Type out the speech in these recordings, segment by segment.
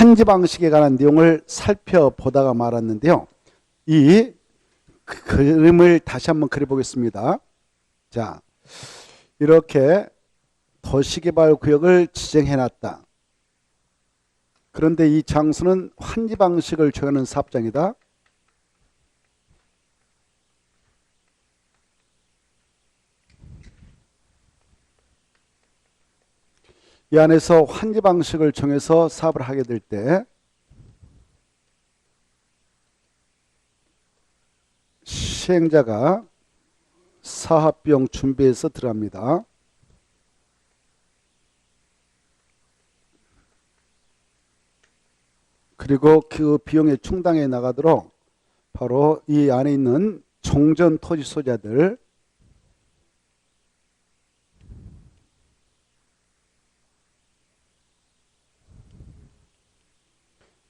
환지 방식에 관한 내용을 살펴보다가 말았는데요. 이 그림을 다시 한번 그려보겠습니다. 자, 이렇게 도시개발구역을 지정해놨다. 그런데 이 장소는 환지 방식을 적용하는 사업장이다. 이 안에서 환지 방식을 정해서 사업을 하게 될 때 시행자가 사업비용 준비해서 들어갑니다. 그리고 그 비용에 충당해 나가도록 바로 이 안에 있는 종전 토지 소유자들,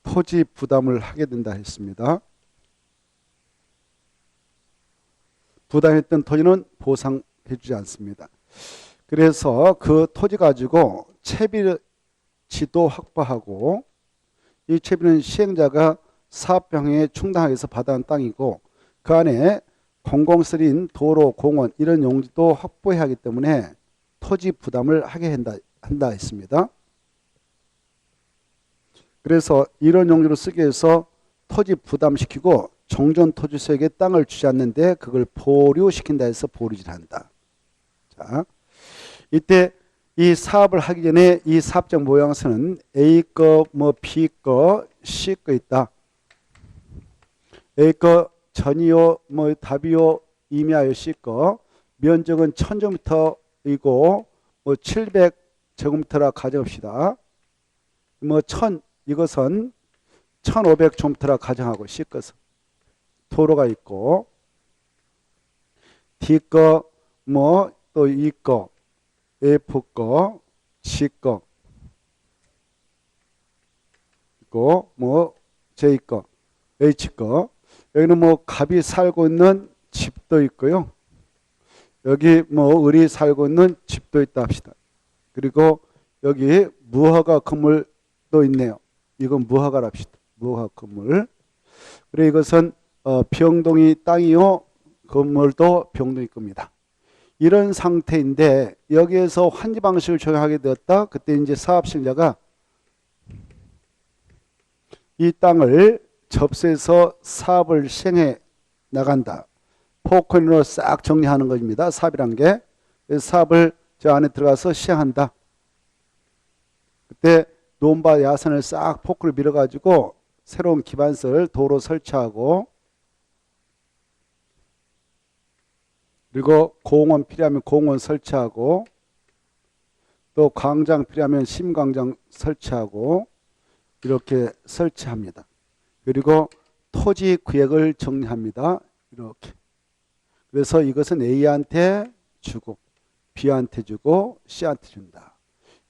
토지 부담을 하게 된다 했습니다. 부담했던 토지는 보상해 주지 않습니다. 그래서 그 토지 가지고 채비지도 확보하고, 이 채비는 시행자가 사업병행에 충당하기 위해서 받아온 땅이고, 그 안에 공공시설인 도로, 공원 이런 용지도 확보해야 하기 때문에 토지 부담을 하게 한다 했습니다. 그래서 이런 용지로 쓰기 위해서 토지 부담시키고 종전 토지소에게 땅을 주지 않는데 그걸 보류시킨다 해서 보류질한다. 자, 이때 이 사업을 하기 전에 이 사업장 모양새는 A 거, B 거, C 거 있다. A 거 전이요, 답이요, 임야요, C 거 면적은 1000제곱미터이고 700제곱미터라 가정합시다. 1000 이것은 1500제곱미터라 가정하고 C 것은 도로가 있고, D 거, 또 E 거, F 거, G 거, 있고, J 거, H 거, 여기는 갑이 살고 있는 집도 있고요. 여기 을이 살고 있는 집도 있다 합시다. 그리고 여기 무허가 건물도 있네요. 이건 무허가랍시다. 무허가 건물. 그리고 이것은 병동이 땅이요, 건물도 병동이 겁니다. 이런 상태인데 여기에서 환지 방식을 적용하게 되었다. 그때 이제 사업 시행자가 이 땅을 접수해서 사업을 시행해 나간다. 포커인으로 싹 정리하는 것입니다. 사업이란 게. 사업을 저 안에 들어가서 시행한다. 그때 논바 야산을 싹 포크로 밀어가지고 새로운 기반설 도로 설치하고, 그리고 공원 필요하면 공원 설치하고, 또 광장 필요하면 심광장 설치하고, 이렇게 설치합니다. 그리고 토지 구역을 정리합니다. 이렇게. 그래서 이것은 A한테 주고 B한테 주고 C한테 준다.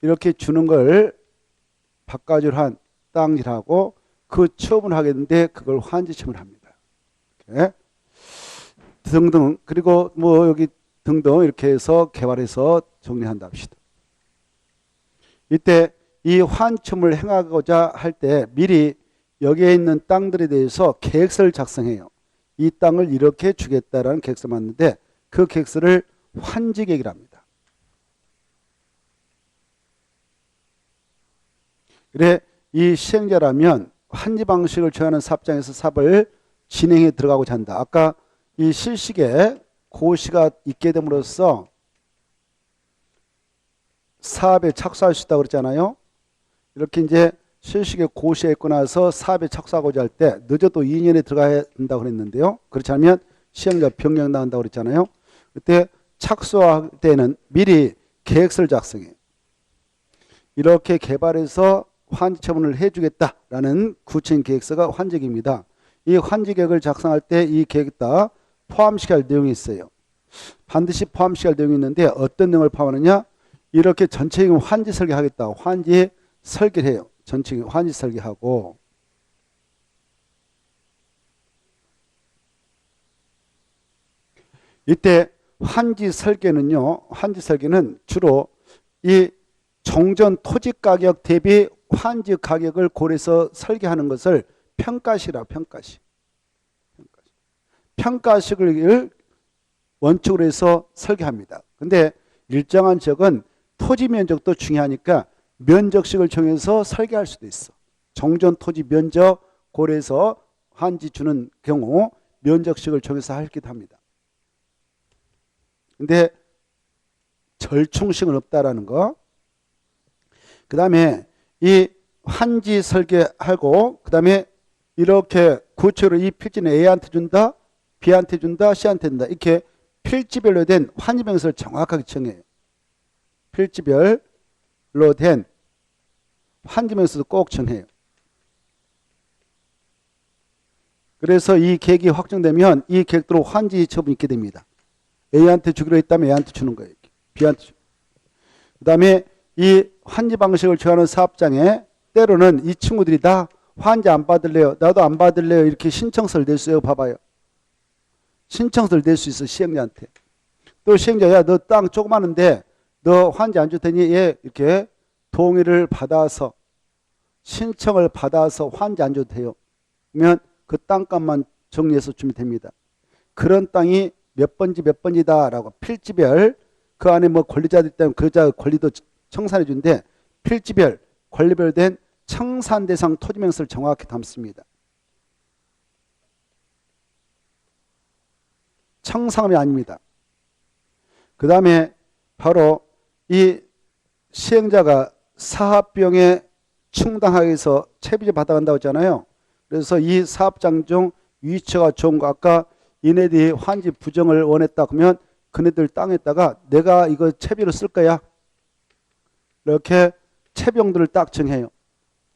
이렇게 주는 걸 바꿔주한 땅이라고 그 처분을 하겠는데 그걸 환지처분을 합니다. 이렇게. 등등. 그리고 여기 등등 이렇게 해서 개발해서 정리한다 합시다. 이때 이 환첨을 행하고자 할 때 미리 여기에 있는 땅들에 대해서 계획서를 작성해요. 이 땅을 이렇게 주겠다라는 계획서 맞는데 그 계획서를 환지계획이라 합니다. 그래, 이 시행자라면 환지 방식을 취하는 사업장에서 사업을 진행해 들어가고자 한다. 아까 이 실식에 고시가 있게 됨으로써 사업에 착수할 수 있다고 그랬잖아요. 이렇게 이제 실식에 고시가 있고 나서 사업에 착수하고자 할 때 늦어도 2년에 들어가야 한다고 그랬는데요. 그렇지 않으면 시행자 변경당한다고 그랬잖아요. 그때 착수할 때는 미리 계획서를 작성해요. 이렇게 개발해서 환지 처분을 해주겠다라는 구체적인 계획서가 환지계획입니다. 이 환지계획을 작성할 때 이 계획 다 포함시켜야 할 내용이 있어요. 반드시 포함시켜야 할 내용이 있는데 어떤 내용을 포함하느냐? 이렇게 전체적인 환지 설계하겠다. 환지 설계를 해요. 전체적인 환지 설계하고, 이때 환지 설계는요, 환지 설계는 주로 이 종전 토지 가격 대비 환지 가격을 고려해서 설계하는 것을 평가식이라고. 평가식을 원칙으로 해서 설계합니다. 근데 일정한 지역은 토지 면적도 중요하니까 면적식을 정해서 설계할 수도 있어. 정전 토지 면적 고려해서 환지 주는 경우 면적식을 정해서 하기도 합니다. 근데 절충식은 없다라는 거. 그 다음에 이 환지 설계하고 그 다음에 이렇게 구체로 이 필지는 A한테 준다, B한테 준다, C한테 준다. 이렇게 필지별로 된 환지 명세를 정확하게 정해요. 필지별로 된 환지 명세도 꼭 정해요. 그래서 이 계획이 확정되면 이 계획대로 환지 처분이 있게 됩니다. A한테 주기로 했다면 A한테 주는 거예요. B한테 주는. 그 다음에 이 환지 방식을 정하는 사업장에 때로는 이 친구들이 다 환지 안 받을래요, 나도 안 받을래요, 이렇게 신청서를 낼 수 있어요. 봐봐요. 신청서를 낼 수 있어, 시행자한테. 또 시행자, 야, 너 땅 조그마한데 너 환지 안 줄 테니 얘 이렇게 동의를 받아서 신청을 받아서 환지 안 줘도 돼요. 그러면 그 땅값만 정리해서 주면 됩니다. 그런 땅이 몇 번지 몇 번이다라고 필지별 그 안에 뭐 권리자들 있다면 그자 권리도 청산해 준데 필지별 권리별 된 청산 대상 토지 명세를 정확히 담습니다. 청산이 아닙니다. 그 다음에 바로 이 시행자가 사업비용에 충당하기 위해서 채비제 받아간다고 했잖아요. 그래서 이 사업장 중 위치가 좋은 거, 아까 얘네들이 환지 부정을 원했다 그러면 그네들 땅에다가 내가 이거 채비로 쓸 거야, 이렇게 채비용도를 딱 정해요.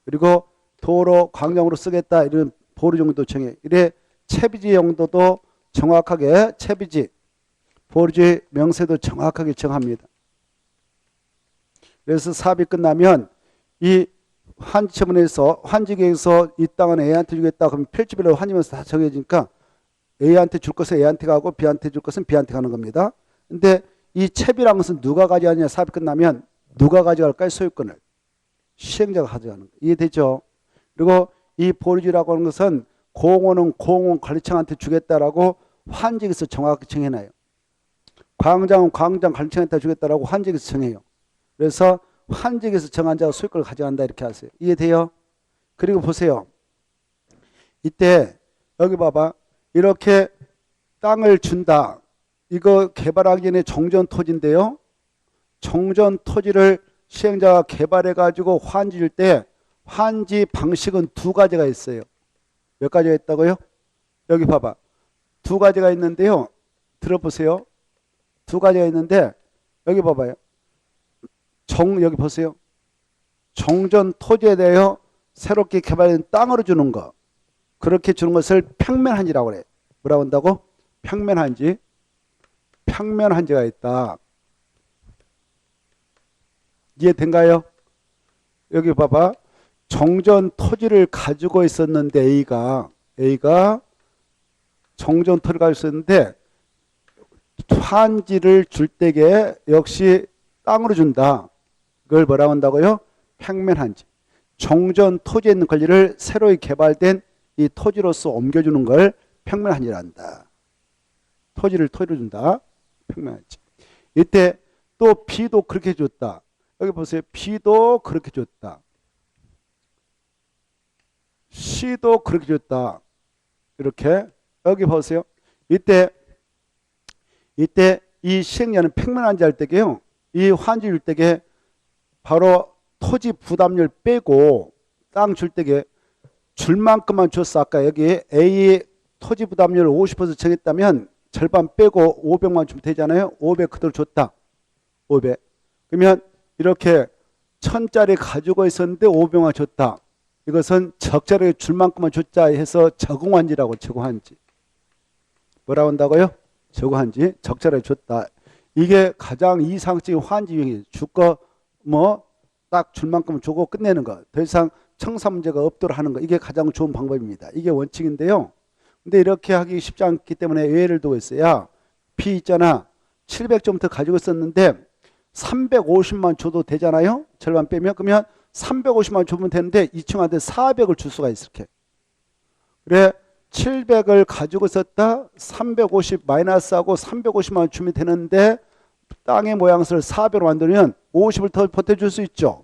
그리고 도로 광장으로 쓰겠다 이런 보루 정도 정해요. 이래 채비지 용도도 정확하게 채비지 보루지 명세도 정확하게 정합니다. 그래서 사업이 끝나면 이 환지처분에서 환지계획에서 이 땅은 A한테 주겠다 그러면 필지별로 환지면서 다 정해지니까 A한테 줄 것은 A한테 가고 B한테 줄 것은 B한테 가는 겁니다. 근데 이 채비라는 것은 누가 가져가냐, 사업이 끝나면 누가 가져갈까요? 소유권을. 시행자가 가져가는 거예요. 이해되죠? 그리고 이 보류지라고 하는 것은 공원은 공원 관리청한테 주겠다라고 환지에서 정확히 정해놔요. 광장은 광장 관리청한테 주겠다라고 환지에서 정해요. 그래서 환지에서 정한 자가 소유권을 가져간다 이렇게 하세요. 이해돼요? 그리고 보세요. 이때 여기 봐봐. 이렇게 땅을 준다. 이거 개발하기 전에 정전 토지인데요. 정전 토지를 시행자가 개발해 가지고 환지 줄 때 환지 방식은 두 가지가 있어요. 몇 가지가 있다고요? 여기 봐봐. 두 가지가 있는데요. 들어보세요. 두 가지가 있는데 여기 봐봐요. 여기 보세요. 정전 토지에 대하여 새롭게 개발된 땅으로 주는 거. 그렇게 주는 것을 평면한지라고 그래. 뭐라고 한다고? 평면한지. 평면한지가 있다. 이해된가요? 여기 봐봐. 정전 토지를 가지고 있었는데 A가 정전 토지를 가지고 있었는데 환지를 줄 때에 역시 땅으로 준다. 그걸 뭐라고 한다고요? 평면한지. 정전 토지에 있는 권리를 새로이 개발된 이 토지로서 옮겨주는 걸 평면한지라 한다. 토지로 준다. 평면한지. 이때 또 B도 그렇게 줬다. 여기 보세요. B도 그렇게 줬다. C도 그렇게 줬다. 이렇게 여기 보세요. 이때 이 시행자는 평면한지 할 때게요. 이 환지 줄 때게 바로 토지 부담률 빼고 땅 줄 때게 줄 만큼만 줬어. 아까 여기 A 토지 부담률 50% 정했다면 절반 빼고 500만 주면 되잖아요. 500 그대로 줬다. 500. 그러면 이렇게 1000짜리 가지고 있었는데 500만 줬다. 이것은 적절하게 줄 만큼만 줬자 해서 적응한지라고. 적응한지. 뭐라고 한다고요? 적응한지. 적절하게 줬다. 이게 가장 이상적인 환지 유형이에요. 주거 뭐 딱 줄 만큼 주고 끝내는 거. 더 이상 청산 문제가 없도록 하는 거. 이게 가장 좋은 방법입니다. 이게 원칙인데요. 근데 이렇게 하기 쉽지 않기 때문에 예를 두고 있어요. 야, B 있잖아. 700점부터 가지고 있었는데 350만 줘도 되잖아요. 절반 빼면. 그러면 350만 주면 되는데 이 친구한테 400을 줄 수가 있어. 이렇게. 그래 700을 가지고 있었다. 350 마이너스하고 350만 주면 되는데 땅의 모양새를 400으로 만들면 50을 더 보태줄 수 있죠.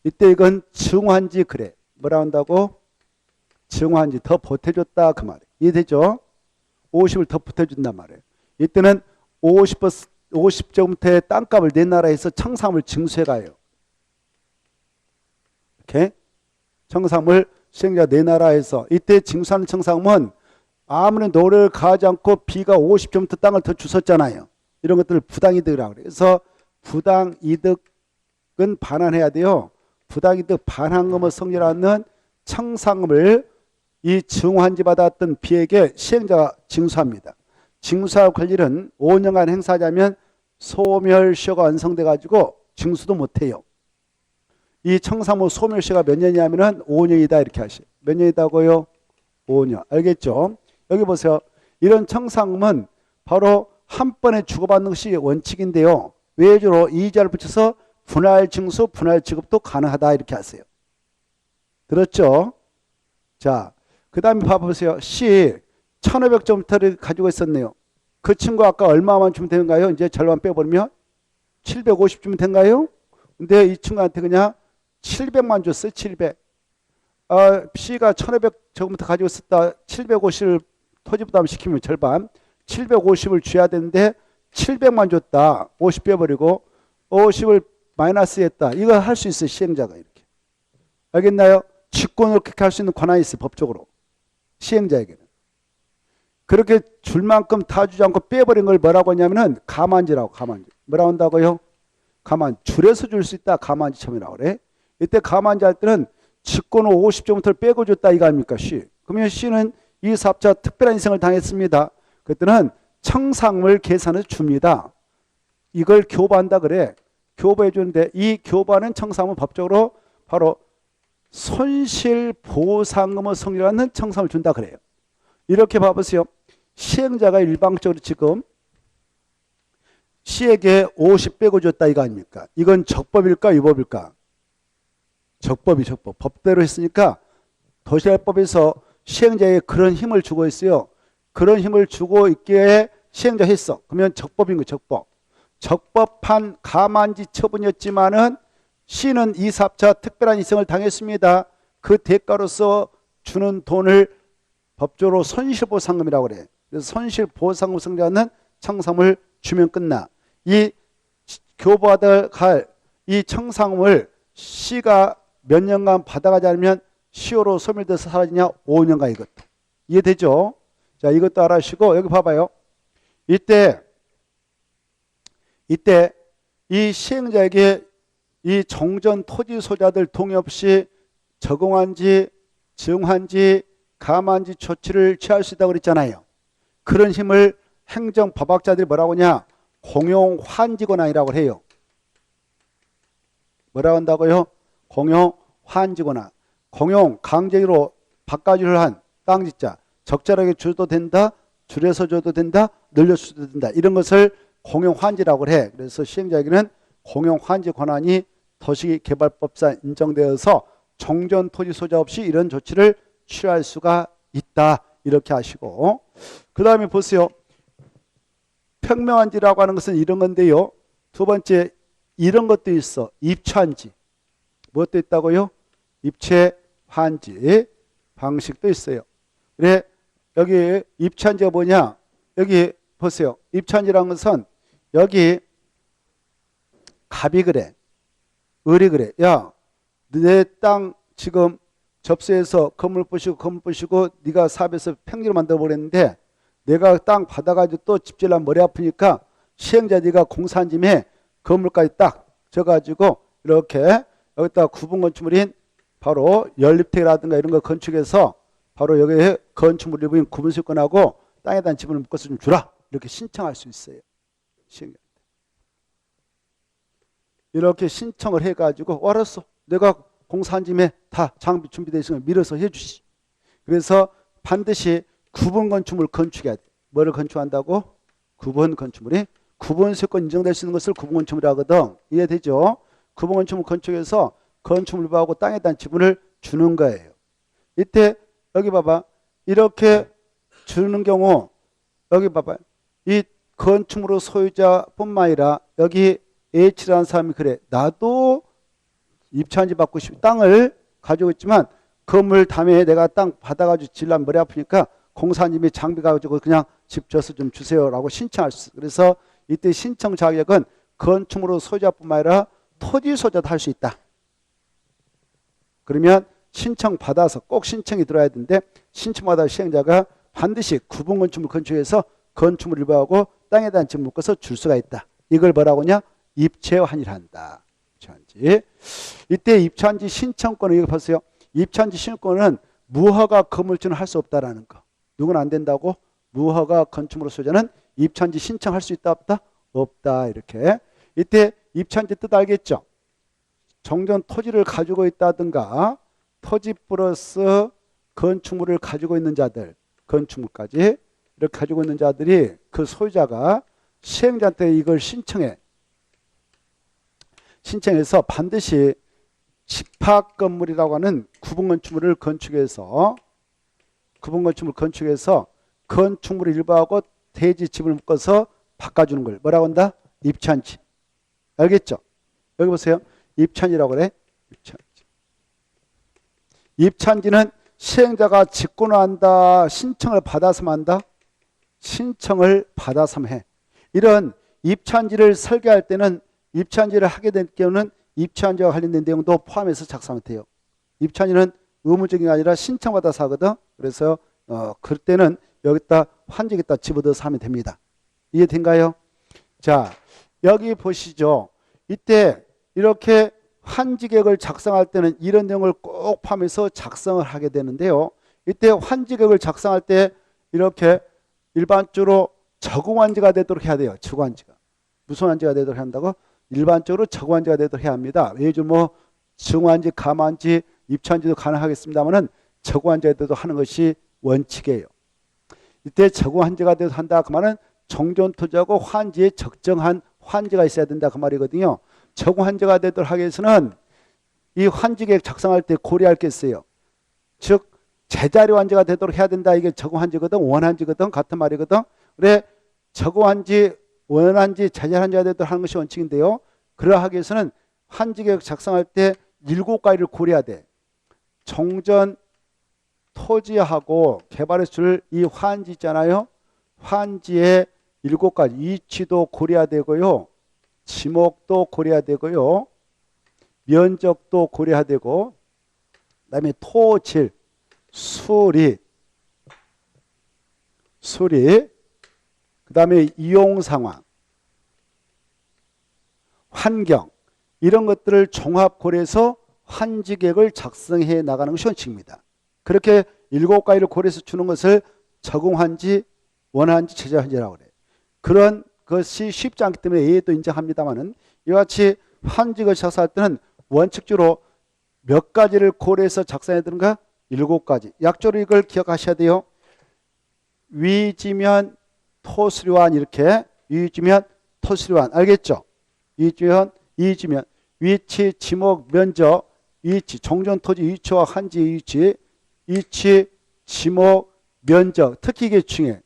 이때 이건 증환지 그래. 뭐라 한다고? 증환지 더 보태줬다 그 말이에요. 이해되죠? 50을 더 보태준단 말이에요. 이때는 50제곱미터의 땅값을 내 나라에서 청산물 징수해가요. 이렇게 청산물 시행자 내 나라에서 이때 징수하는 청산물은 아무리 노력을 가하지 않고 B가 50제곱미터 땅을 더 주셨잖아요. 이런 것들을 부당이득이라고 그래요. 그래서 부당이득은 반환해야 돼요. 부당이득 반환금을 성립하는 청산금을 이 증환지 받았던 B에게 시행자가 징수합니다. 징수할 권리는 5년간 행사하자면 소멸시효가 완성돼 가지고 징수도 못해요. 이 청산물 소멸시효가 몇 년이냐면은 5년이다 이렇게 하시죠. 몇 년이다고요? 5년. 알겠죠? 여기 보세요. 이런 청산금은 바로 한 번에 주고받는 것이 원칙인데요. 외주로 이자를 붙여서 분할 징수, 분할 지급도 가능하다 이렇게 하세요. 들었죠? 자, 그 다음에 봐보세요. C 1500점짜리 가지고 있었네요. 그 친구 아까 얼마만 주면 되는가요? 이제 절반 빼버리면 750 주면 된가요? 근데 이 친구한테 그냥 700만 줬어요. 700. C가 1500점부터 가지고 있었다. 750을 토지부담 시키면 절반. 750을 줘야 되는데 700만 줬다. 50 빼버리고 50을 마이너스 했다. 이거 할 수 있어요. 시행자가 이렇게. 알겠나요? 직권으로 그렇게 할 수 있는 권한이 있어요. 법적으로. 시행자에게는. 그렇게 줄 만큼 다 주지 않고 빼버린 걸 뭐라고 하냐면은 가만지라고. 가만지. 뭐라고 한다고요? 가만. 줄여서 줄 수 있다. 가만지첨이라고 그래. 이때 가만지 할 때는 직권으로 50점부터를 빼고 줬다. 이거 아닙니까? C. 그러면 C는 이 사업자 특별한 인생을 당했습니다. 그때는 청산물 계산해서 줍니다. 이걸 교부한다 그래. 교부해 주는데 이 교부하는 청산물 법적으로 바로 손실보상금을 성립하는 청산을 준다 그래요. 이렇게 봐보세요. 시행자가 일방적으로 지금 C에게 50 빼고 줬다 이거 아닙니까? 이건 적법일까 위법일까? 적법이 적법. 법대로 했으니까 도시락법에서 시행자에게 그런 힘을 주고 있어요. 그런 힘을 주고 있기에 시행자 했어. 그러면 적법인 거 적법. 적법한 가만지 처분이었지만은 C는 이 사업자 특별한 이성을 당했습니다. 그 대가로서 주는 돈을 법적으로 손실보상금이라고 그래. 그래서 손실보상금 성립하는 청산물 주면 끝나. 이 교부하다 갈 이 청산금을 C가 몇 년간 받아가지 않으면 시효로 소멸돼서 사라지냐? 5년간 이것도. 이해되죠? 자, 이것도 알아주시고 여기 봐봐요. 이때 이 시행자에게 이 정전 토지 소자들 동의 없이 적응한지 증한지 감한지 조치를 취할 수 있다고 그랬잖아요. 그런 힘을 행정법학자들이 뭐라고 하냐? 공용환지권한이라고 해요. 뭐라고 한다고요? 공용환지권한. 공용 강제로 바꿔주를 한 땅짓자 적절하게 줘도 된다. 줄여서 줘도 된다. 늘려줘도 된다. 이런 것을 공용환지라고 해. 그래서 시행자에게는 공용환지 권한이 도시개발법상 인정되어서 정전 토지 소자 없이 이런 조치를 취할 수가 있다. 이렇게 하시고 그 다음에 보세요. 평명한지라고 하는 것은 이런 건데요. 두 번째 이런 것도 있어. 입체한지. 무엇도 있다고요? 입체환지 방식도 있어요. 그래 여기 입체한지가 뭐냐? 여기 보세요. 입체한지라는 것은 여기 갑이 그래. 을이 그래. 야, 내 땅 지금 접수해서 건물 부시고 네가 사업해서 평지로 만들어 버렸는데 내가 땅 받아가지고 또 집질라면 머리 아프니까 시행자 네가 공사한 짐에 건물까지 딱 져가지고 이렇게 여기다가 구분 건축물인 바로 연립택이라든가 이런 거 건축해서 바로 여기에 건축물을 보인 구분수권하고 땅에다 지분을 묶어서 좀 주라. 이렇게 신청할 수 있어요. 시행자. 이렇게 신청을 해가지고 알았어. 내가 공사한 짐에 다 장비 준비되어 있으면 밀어서 해주시. 그래서 반드시 구분 건축물 건축해야 돼. 뭐를 건축한다고? 구분 건축물이 구분 세권 인정될 수 있는 것을 구분 건축물이라거든. 이해되죠? 구분 건축물 건축해서 건축물을 일부하고 땅에 대한 지분을 주는 거예요. 이때 여기 봐봐. 이렇게 주는 경우 여기 봐봐. 이 건축물의 소유자뿐만 아니라 여기 H라는 사람이 그래. 나도 입찰지 받고 싶어. 땅을 가지고 있지만 건물 다음에 내가 땅 받아가지고 질라면 머리 아프니까 공사님이 장비 가지고 그냥 집 져서 좀 주세요라고 신청할 수 있어. 그래서 이때 신청 자격은 건축물의 소유자뿐만 아니라 토지 소유자도 할 수 있다. 그러면 신청 받아서 꼭 신청이 들어야 되는데 신청받아 시행자가 반드시 구분 건축물 건축해서 건축물 일부하고 땅에 대한 지분 묶어서 줄 수가 있다. 이걸 뭐라고 하냐? 입체환이라 한다. 입체환지. 이때 입체환지 신청권은 이거 보세요. 입체환지 신청권은 무허가 건물주는 할 수 없다라는 거. 누구는 안 된다고? 무허가 건축물 소유자는 입체환지 신청할 수 있다 없다? 없다. 이렇게. 이때 입체환지 뜻 알겠죠? 정전 토지를 가지고 있다든가 토지 플러스 건축물을 가지고 있는 자들, 건축물까지 이렇게 가지고 있는 자들이 그 소유자가 시행자한테 이걸 신청해서 반드시 집합 건물이라고 하는 구분 건축물을 건축해서 건축물을 일부하고 대지 지분을 묶어서 바꿔주는 걸 뭐라고 한다? 입체환지. 알겠죠? 여기 보세요. 입체환이라고 그래. 입체환지는 시행자가 직권을 한다. 신청을 받아서만 한다. 신청을 받아서만 해. 이런 입체환지를 설계할 때는 입체환지를 하게 될 경우는 입체환지와 관련된 내용도 포함해서 작성하면 돼요. 입체환지는 의무적인 게 아니라 신청받아서 하거든. 그래서 그럴 때는 여기다 환지에다 집어넣어서 하면 됩니다. 이해된가요? 자, 여기 보시죠. 이때 이렇게 환지계획을 작성할 때는 이런 내용을 꼭 포함해서 작성을 하게 되는데요. 이때 환지계획을 작성할 때 이렇게 일반적으로 적응환지가 되도록 해야 돼요. 적응환지가. 무슨 환지가 되도록 한다고? 일반적으로 적응환지가 되도록 해야 합니다. 예를 들어 뭐 증환지, 감환지, 입체환지도 가능하겠습니다만은 적응환지가 되도록 하는 것이 원칙이에요. 이때 적응환지가 되도록 한다 그 말은 정전토지하고 환지에 적정한 환지가 있어야 된다 그 말이거든요. 적응환지가 되도록 하기 위해서는 이 환지계획 작성할 때 고려할 게 있어요. 즉 제자리 환지가 되도록 해야 된다. 이게 적응환지거든, 원환지거든, 같은 말이거든. 그래 적응환지, 원환지, 제자리 환지가 되도록 하는 것이 원칙인데요. 그러하기 위해서는 환지계획 작성할 때 7가지를 고려해야 돼. 정전 토지하고 개발에 줄 이 환지 있잖아요. 환지의 7가지 위치도 고려해야 되고요. 지목도 고려해야 되고요. 면적도 고려해야 되고 그다음에 토질, 수리 그다음에 이용 상황, 환경 이런 것들을 종합 고려해서 환지계획을 작성해 나가는 것이 원칙입니다. 그렇게 7가지를 고려해서 주는 것을 적응환지, 원환지, 제자환지라고 그래요. 그런 것이 쉽지 않기 때문에 A도 인정합니다만은 이와 같이 환지계획을 작성할 때는 원칙적으로 몇 가지를 고려해서 작성해야 되는가? 7가지. 약조로 이걸 기억하셔야 돼요. 위지면 토수리환 이렇게 위지면 토수리환 알겠죠? 위지면 위치, 지목, 면적, 위치, 정전토지 위치와 환지 위치, 지목, 면적 특히 이게 중요해.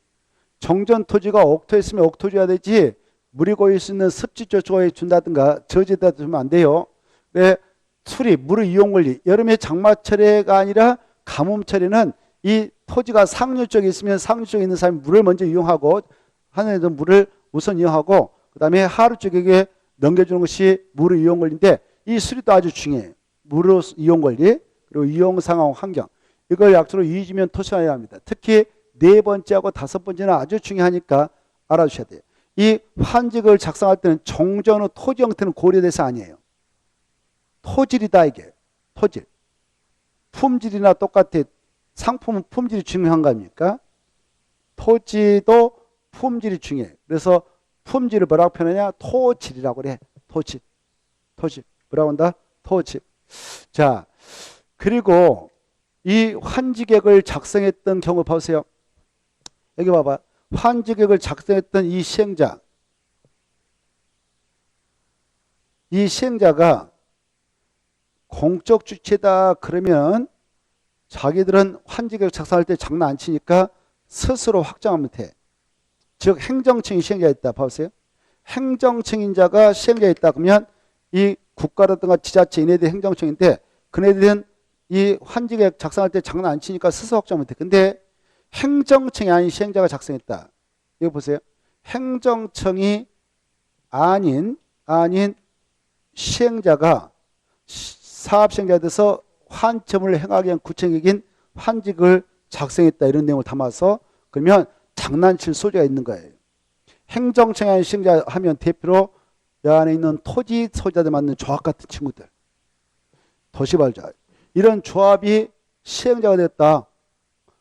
정전토지가 옥토에 있으면 옥토지가 되지 물이 고일 수 있는 습지조초에 준다든가 저지에다 주면 안 돼요. 왜? 수리, 물의 이용권리 여름에 장마철에가 아니라 가뭄철에는 이 토지가 상류 쪽에 있으면 상류 쪽에 있는 사람이 물을 먼저 이용하고 하늘에도 물을 우선 이용하고 그 다음에 하루 쪽에게 넘겨주는 것이 물의 이용권리인데 이 수리도 아주 중요해요. 물의 이용권리 그리고 이용상황 환경 이걸 약조로 위지면 토수환이라고 합니다. 특히 4번째하고 5번째는 아주 중요하니까 알아주셔야 돼요. 이 환지계획을 작성할 때는 정전의 토지 형태는 고려돼서 아니에요. 토질이다 이게. 토질. 품질이나 똑같아. 상품은 품질이 중요한 거 아닙니까? 토지도 품질이 중요해. 그래서 품질을 뭐라고 표현하냐? 토질이라고 그래. 토질. 뭐라고 한다? 토질. 자, 그리고 이 환지계획을 작성했던 경우 보세요. 여기 봐봐. 환지계획을 작성했던 이 시행자가 공적 주체다 그러면 자기들은 환지계획 작성할 때 장난 안 치니까 스스로 확정하면 돼. 즉 행정층이 시행자가 있다. 봐보세요. 행정층인 자가 시행자가 있다 그러면 이 국가라든가 지자체 이네들이 행정층인데 그네들은 이 환지계획 작성할 때 장난 안 치니까 스스로 확정하면 돼. 근데 행정층이 아닌 시행자가 작성했다. 이거 보세요. 행정청이 아닌 시행자가 사업시행자가 돼서 환점을 행하기 위한 구체적인 환직을 작성했다. 이런 내용을 담아서 그러면 장난칠 소지가 있는 거예요. 행정청이 아닌 시행자 하면 대표로 여 안에 있는 토지 소유자들 맞는 조합 같은 친구들. 도시발자. 이런 조합이 시행자가 됐다.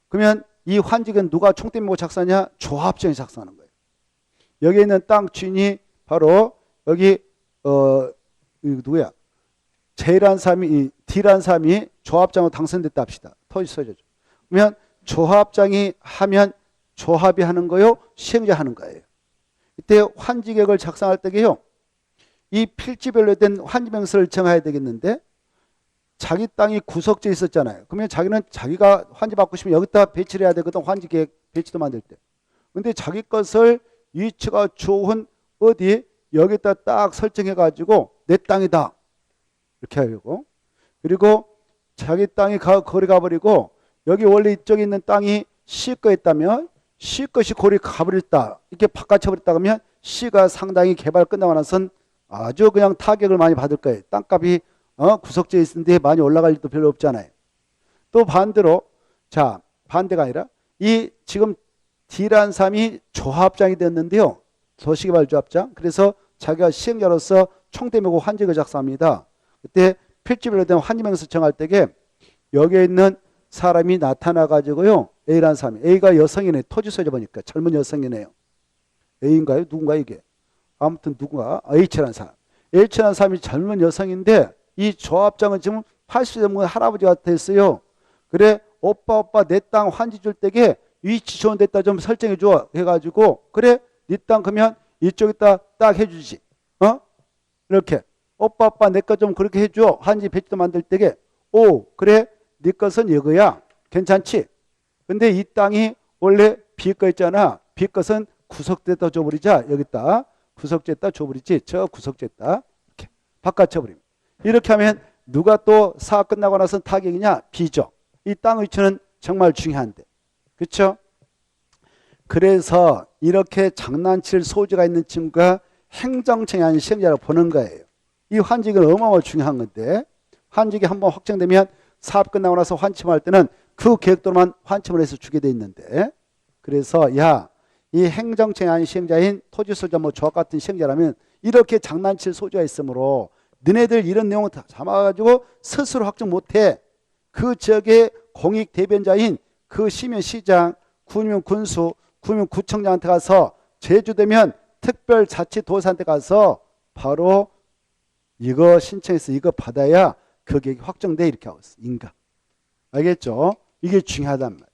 그러면 이 환직은 누가 총대 메고 작성하냐? 조합장이 작성하는 거예요. 여기 있는 땅 주인이 바로 여기 누구야? J라는 사람이 D라는 사람이 조합장으로 당선됐다 합시다. 토지 소유자. 그러면 조합장이 하면 조합이 하는 거요, 시행자 하는 거예요. 이때 환지계획을 작성할 때게요. 이 필지별로 된 환지명세를 정해야 되겠는데 자기 땅이 구석지에 있었잖아요. 그러면 자기는 자기가 환지 받고 싶으면 여기다 배치를 해야 되거든. 환지계획 배치도 만들 때. 근데 자기 것을 위치가 좋은 어디 여기다 딱 설정해 가지고 내 땅이다 이렇게 하려고. 그리고 자기 땅이 거리 가버리고 여기 원래 이쪽에 있는 땅이 시 거 있다면 시 것이 거리 가버렸다 이렇게 바꿔쳐버렸다 그러면 시가 상당히 개발 끝나고 나선 아주 그냥 타격을 많이 받을 거예요. 땅값이 구석지에 있는데 많이 올라갈 일도 별로 없잖아요. 또 반대로 자 반대가 아니라 이 지금 D라는 사람이 조합장이 됐는데요. 도시개발조합장. 그래서 자기가 시행자로서 총대 메고 환지를 작성합니다. 그때 필지별로 된 환지명세 정할 때에 여기에 있는 사람이 나타나 가지고요. A라는 사람이. A가 여성이네. 토지 소유자 보니까 젊은 여성이네요. A인가요? 누군가 이게? 아무튼 누군가 H라는 사람. H라는 사람이 젊은 여성인데 이 조합장은 지금 80세 넘은 할아버지 같았어요. 그래 오빠 내 땅 환지 줄 때게 위치 좋은 데다 좀 설정해 줘 해가지고 그래 네 땅 그러면 이쪽에다 딱 해주지. 이렇게 오빠 내 거 좀 그렇게 해줘. 환지 배치도 만들 때게 오 그래 네 것은 이거야. 괜찮지? 근데 이 땅이 원래 B 거 있잖아. B 것은 구석지에다 줘버리자. 여기다 구석지에다 줘버리지. 저 구석지에다 이렇게 바꿔쳐버립니다. 이렇게 하면 누가 또 사업 끝나고 나서 타격이냐? B죠. 이 땅 위치는 정말 중요한데. 그렇죠? 그래서 이렇게 장난칠 소지가 있는 친구가 행정청이 아닌 시행자라고 보는 거예요. 이 환직은 어마어마하게 중요한 건데 환직이 한번 확정되면 사업 끝나고 나서 환침할 때는 그 계획도로만 환침을 해서 주게 돼 있는데 그래서 이 행정청이 아닌 시행자인 토지소유자 조합 같은 시행자라면 이렇게 장난칠 소지가 있으므로 너네들 이런 내용을 다 잡아가지고 스스로 확정 못해. 그 지역의 공익 대변자인 그 시면 시장, 구면 군수, 구면 구청장한테 가서 제주되면 특별자치도사한테 가서 바로 이거 신청해서 이거 받아야 그게 확정돼 이렇게 하고 있어. 인가. 알겠죠? 이게 중요하단 말이야.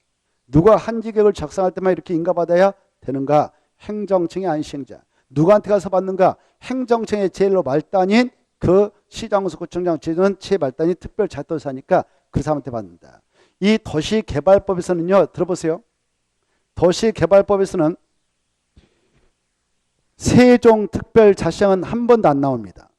누가 한지계획을 작성할 때만 이렇게 인가 받아야 되는가? 행정청이 아닌 시행자. 누구한테 가서 받는가? 행정청의 제일로 말단인 그 시장군수 구청장 제주는 최말단이 특별자치도사니까 그 사람한테 받는다. 이 도시개발법에서는요. 들어보세요. 도시개발법에서는 세종특별자치장은 한 번도 안 나옵니다.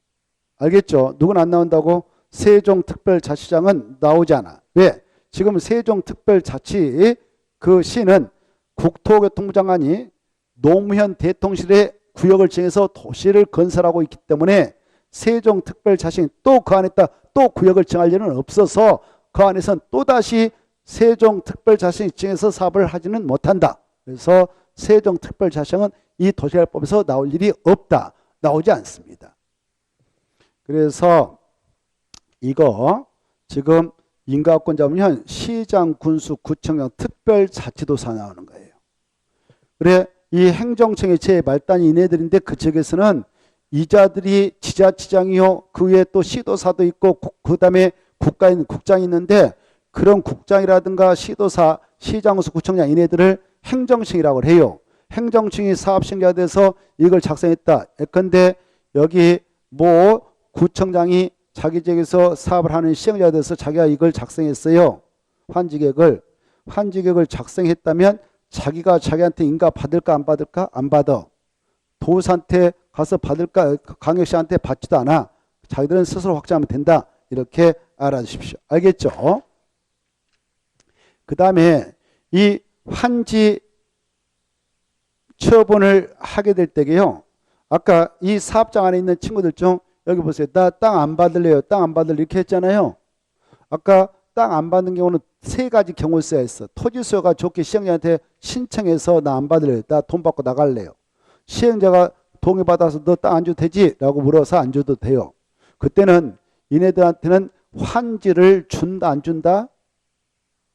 알겠죠? 누군 안 나온다고? 세종특별자치장은 나오지 않아. 왜? 지금 세종특별자치 그 시는 국토교통부 장관이 노무현 대통령실의 구역을 정해서 도시를 건설하고 있기 때문에 세종특별자치는 또 그 안에다 또 구역을 정할 일은 없어서 그 안에서는 또다시 세종특별자치를 정해서 사업을 하지는 못한다. 그래서 세종특별자치는 이 도시개발법에서 나올 일이 없다. 나오지 않습니다. 그래서 이거 지금 인가권 잡으면 시장, 군수, 구청장, 특별자치도사 나오는 거예요. 그래 이 행정청의 제말단이 이네들인데 그 지역에서는 이자들이 지자체장이요. 그 위에 또 시도사도 있고 그 다음에 국장이 있는데 그런 국장이라든가 시도사, 시장군수, 구청장 이네들을 행정청이라고 해요. 행정청이 사업시행자가 돼서 이걸 작성했다. 예컨대 여기 구청장이 자기 지역에서 사업을 하는 시행자가 돼서 자기가 이걸 작성했어요. 환지계획을. 환지계획을 작성했다면 자기가 자기한테 인가 받을까 안 받을까? 안 받아. 도사한테 가서 받을까? 광역시한테 받지도 않아. 자기들은 스스로 확정하면 된다. 이렇게 알아주십시오. 알겠죠? 그 다음에 이 환지 처분을 하게 될 때게요. 아까 이 사업장 안에 있는 친구들 중 여기 보세요. 나 땅 안 받을래요. 땅 안 받을래 이렇게 했잖아요. 아까 땅 안 받는 경우는 세 가지 경우를 써야 했어. 토지수요가 좋게 시행자한테 신청해서 나 안 받을래요. 나 돈 받고 나갈래요. 시행자가 동의받아서 너 땅 안 줘도 되지? 라고 물어서 안 줘도 돼요. 그때는 얘네들한테는 환지를 준다 안 준다?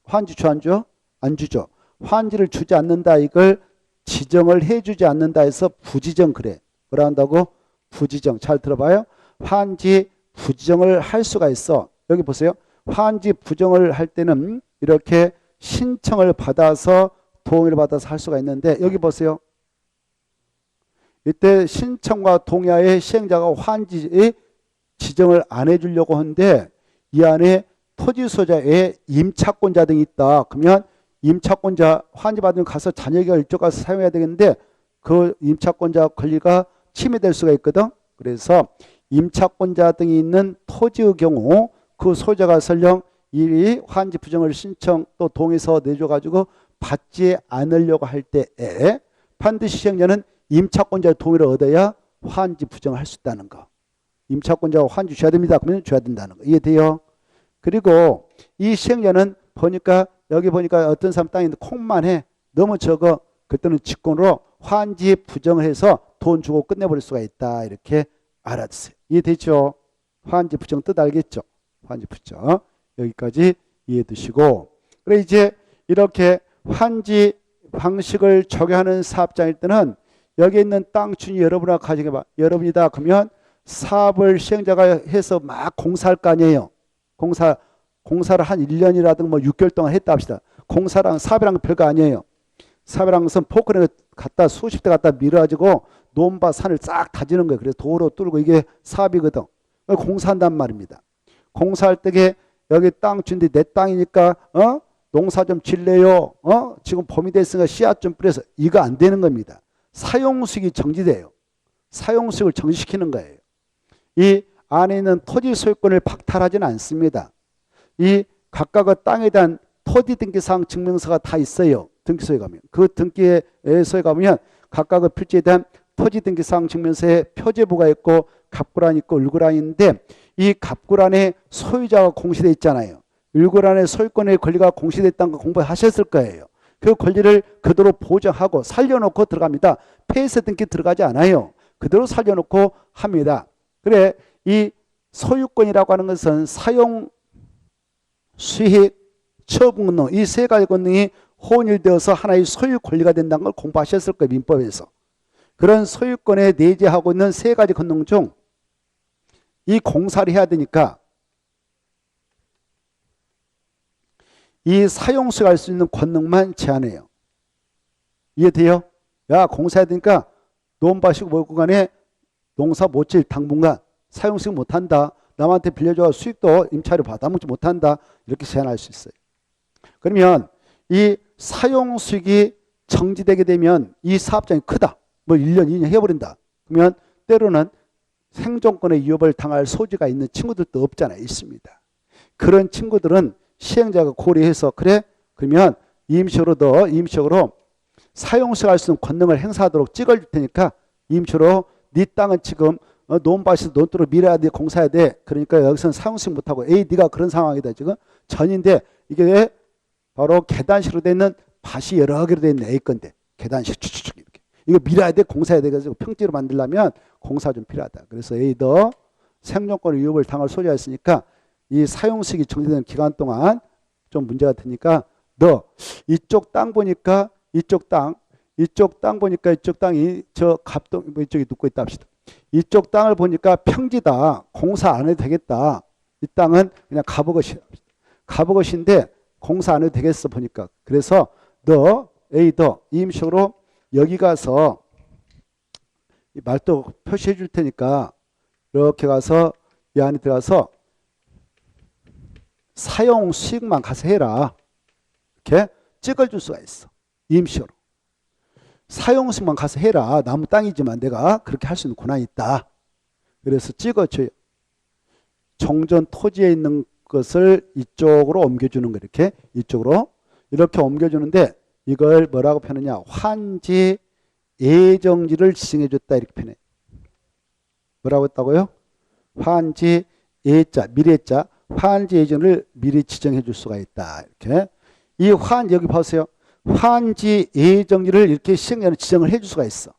환지 줘 안 줘? 안 주죠. 환지를 주지 않는다 이걸 지정을 해주지 않는다 해서 부지정 그래. 뭐라 한다고? 부지정. 잘 들어봐요. 환지 부지정을 할 수가 있어. 여기 보세요. 환지 부정을 할 때는 이렇게 신청을 받아서 동의를 받아서 할 수가 있는데 여기 보세요. 이때 신청과 동의하에 시행자가 환지 지정을 안 해주려고 하는데 이 안에 토지소유자의 임차권자 등이 있다. 그러면 임차권자 환지 받으면 가서 자녀가 일찍 가서 사용해야 되겠는데 그 임차권자 권리가 침해될 수가 있거든. 그래서 임차권자 등이 있는 토지의 경우 그 소유자가 설령 이 환지 부정을 신청 또 동의서 내줘가지고 받지 않으려고 할 때에 반드시 시행자는 임차권자의 동의를 얻어야 환지 부정을 할 수 있다는 거. 임차권자가 환지 줘야 됩니다. 그러면 줘야 된다는 거. 이해돼요? 그리고 이 시행자는 보니까 여기 보니까 어떤 사람 땅인데 콩만 해. 너무 적어. 그때는 직권으로 환지 부정을 해서 돈 주고 끝내버릴 수가 있다. 이렇게 알아주세요. 이해되죠? 환지 부정 뜻 알겠죠? 환지 부정. 여기까지 이해되시고. 그래 이제 이렇게 환지 방식을 적용하는 사업장일 때는 여기 있는 땅 주인이 여러분하고 가정해봐. 여러분이다. 그러면 사업을 시행자가 해서 막 공사할 거 아니에요. 공사를 한 1년이라든가 뭐 6개월 동안 했다 합시다. 공사랑 사업이랑 별거 아니에요. 사업이랑 것은 포크레인을 갖다 수십 대 갖다 밀어가지고 논바 산을 싹 다지는 거예요. 그래서 도로 뚫고 이게 사업이거든. 공사한단 말입니다. 공사할 때에 여기 땅 준데 내 땅이니까 농사 좀 질래요. 지금 봄이 됐으니까 씨앗 좀 뿌려서 이거 안 되는 겁니다. 사용수익이 정지돼요. 사용수익을 정지시키는 거예요. 이 안에 있는 토지 소유권을 박탈하지는 않습니다. 이 각각의 땅에 대한 토지 등기사항 증명서가 다 있어요. 등기소에 가면. 그 등기소에 가면 각각의 필지에 대한 토지 등기사항 증명서에 표제부가 있고 갑구란이 있고 을구란이 있는데 이 갑구란에 소유자가 공시되어 있잖아요. 을구란의 소유권의 권리가 공시됐다는 거 공부하셨을 거예요. 그 권리를 그대로 보장하고 살려놓고 들어갑니다. 폐쇄 등기 들어가지 않아요. 그대로 살려놓고 합니다. 그래 이 소유권이라고 하는 것은 사용, 수익, 처분 권능 이 세 가지 권능이 혼일되어서 하나의 소유 권리가 된다는 걸 공부하셨을 거예요. 민법에서. 그런 소유권에 내재하고 있는 세 가지 권능 중 이 공사를 해야 되니까 이 사용수가 할 수 있는 권능만 제한해요. 이해돼요? 야 공사해야 되니까 논밭이고 뭐고 간에 농사 못 질 당분간 사용수익 못한다. 남한테 빌려줘 수익도 임차료 받아먹지 못한다. 이렇게 제한할 수 있어요. 그러면 이 사용수익이 정지되게 되면 이 사업장이 크다. 뭐 1년, 2년 해버린다. 그러면 때로는 생존권의 위협을 당할 소지가 있는 친구들도 없잖아요. 있습니다. 그런 친구들은 시행자가 고려해서 그래? 그러면 임시적으로 사용수익 할 수 있는 권능을 행사하도록 찍어줄 테니까 임시로 네 땅은 지금 논밭에서 논두로 밀어야 돼. 공사해야 돼. 그러니까 여기서는 사용수익 못하고 에이 네가 그런 상황이다. 지금 전인데 이게 바로 계단식으로 돼 있는 밭이 여러 개로 돼 있는 A 건데 계단식 쭉쭉쭉 이렇게 이거 밀어야 돼. 공사해야 돼. 그래서 평지로 만들려면 공사 좀 필요하다. 그래서 에이 너 생존권의 위협을 당할 소지가 있으니까 이 사용수익이 정지되는 기간 동안 좀 문제가 되니까 너 이쪽 땅 보니까 이쪽 땅이 저 갑동 이쪽에 눕고 있다 합시다. 이쪽 땅을 보니까 평지다. 공사 안 해도 되겠다. 이 땅은 그냥 갑오것인데 공사 안 해도 되겠어 보니까. 그래서 너 임시적으로 여기 가서 말도 표시해 줄 테니까 이렇게 가서 이 안에 들어가서 사용 수익만 가서 해라. 이렇게 찍어줄 수가 있어. 임시로. 사용 수익만 가서 해라. 나무 땅이지만 내가 그렇게 할 수 있는 권한이 있다. 그래서 찍어줘요. 정전 토지에 있는 것을 이쪽으로 옮겨주는 거 이렇게 이쪽으로 이렇게 옮겨주는데 이걸 뭐라고 표현하냐? 환지 예정지를 지정해줬다 이렇게 표현해. 뭐라고 했다고요? 환지 예자 미래자 환지 예정을 미리 지정해 줄 수가 있다. 이렇게 이 여기 보세요. 환지 예정지를 이렇게 시행자는 지정을 해 줄 수가 있어.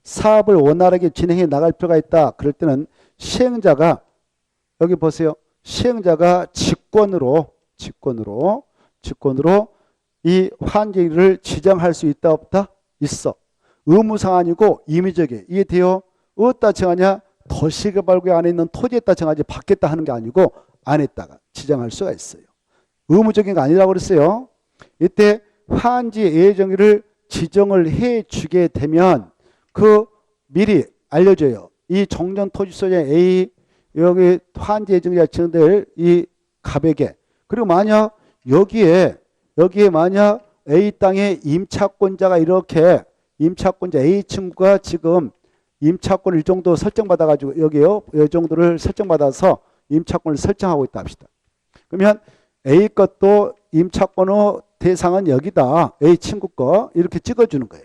사업을 원활하게 진행해 나갈 필요가 있다. 그럴 때는 시행자가 여기 보세요. 시행자가 직권으로 이 환지를 지정할 수 있다 없다? 있어. 의무상 아니고 임의적이에요. 이해돼요? 어디다 정하냐? 도시개발구역 안에 있는 토지에다 정하지 받겠다 하는 게 아니고 안에다가 지정할 수가 있어요. 의무적인 거 아니라고 그랬어요. 이때 환지 예정일을 지정을 해 주게 되면 그 미리 알려줘요. 이 정전 토지 소유자 A 여기 환지 예정자 지정될 이 갑에게 그리고 만약 여기에 만약 A 땅에 임차권자가 이렇게 임차권자 A 친구가 지금 임차권을 이 정도 설정받아 가지고 여기요 이 정도를 설정받아서 임차권을 설정하고 있다 합시다. 그러면 A 것도 임차권의 대상은 여기다. A 친구 거 이렇게 찍어주는 거예요.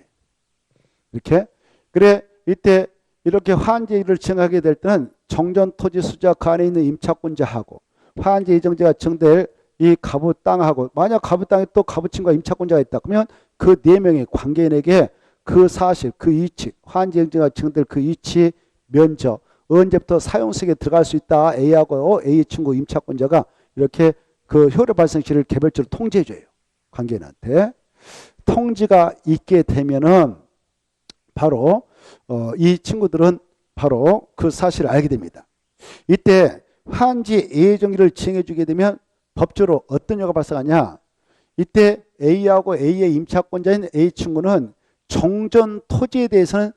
이렇게 그래 이때 이렇게 환지를 지정하게 될 때는 정전 토지 수자 그 안에 있는 임차권자하고 환지 예정자가 정될 이 가부 땅하고 만약 가부 땅에 또 가부 친구가 임차권자가 있다. 그러면 그 네 명의 관계인에게 그 사실, 그 위치, 환지 예정자가 정될 그 위치, 면적, 언제부터 사용식에 들어갈 수 있다. A하고 A 친구 임차권자가 이렇게 그 효력 발생 시를 개별적으로 통지해줘요. 관계인한테. 통지가 있게 되면은 바로 이 친구들은 바로 그 사실을 알게 됩니다. 이때 환지 예정일을 지정해주게 되면 법적으로 어떤 효과가 발생하냐? 이때 A하고 A의 임차권자인 A 친구는 정전 토지에 대해서는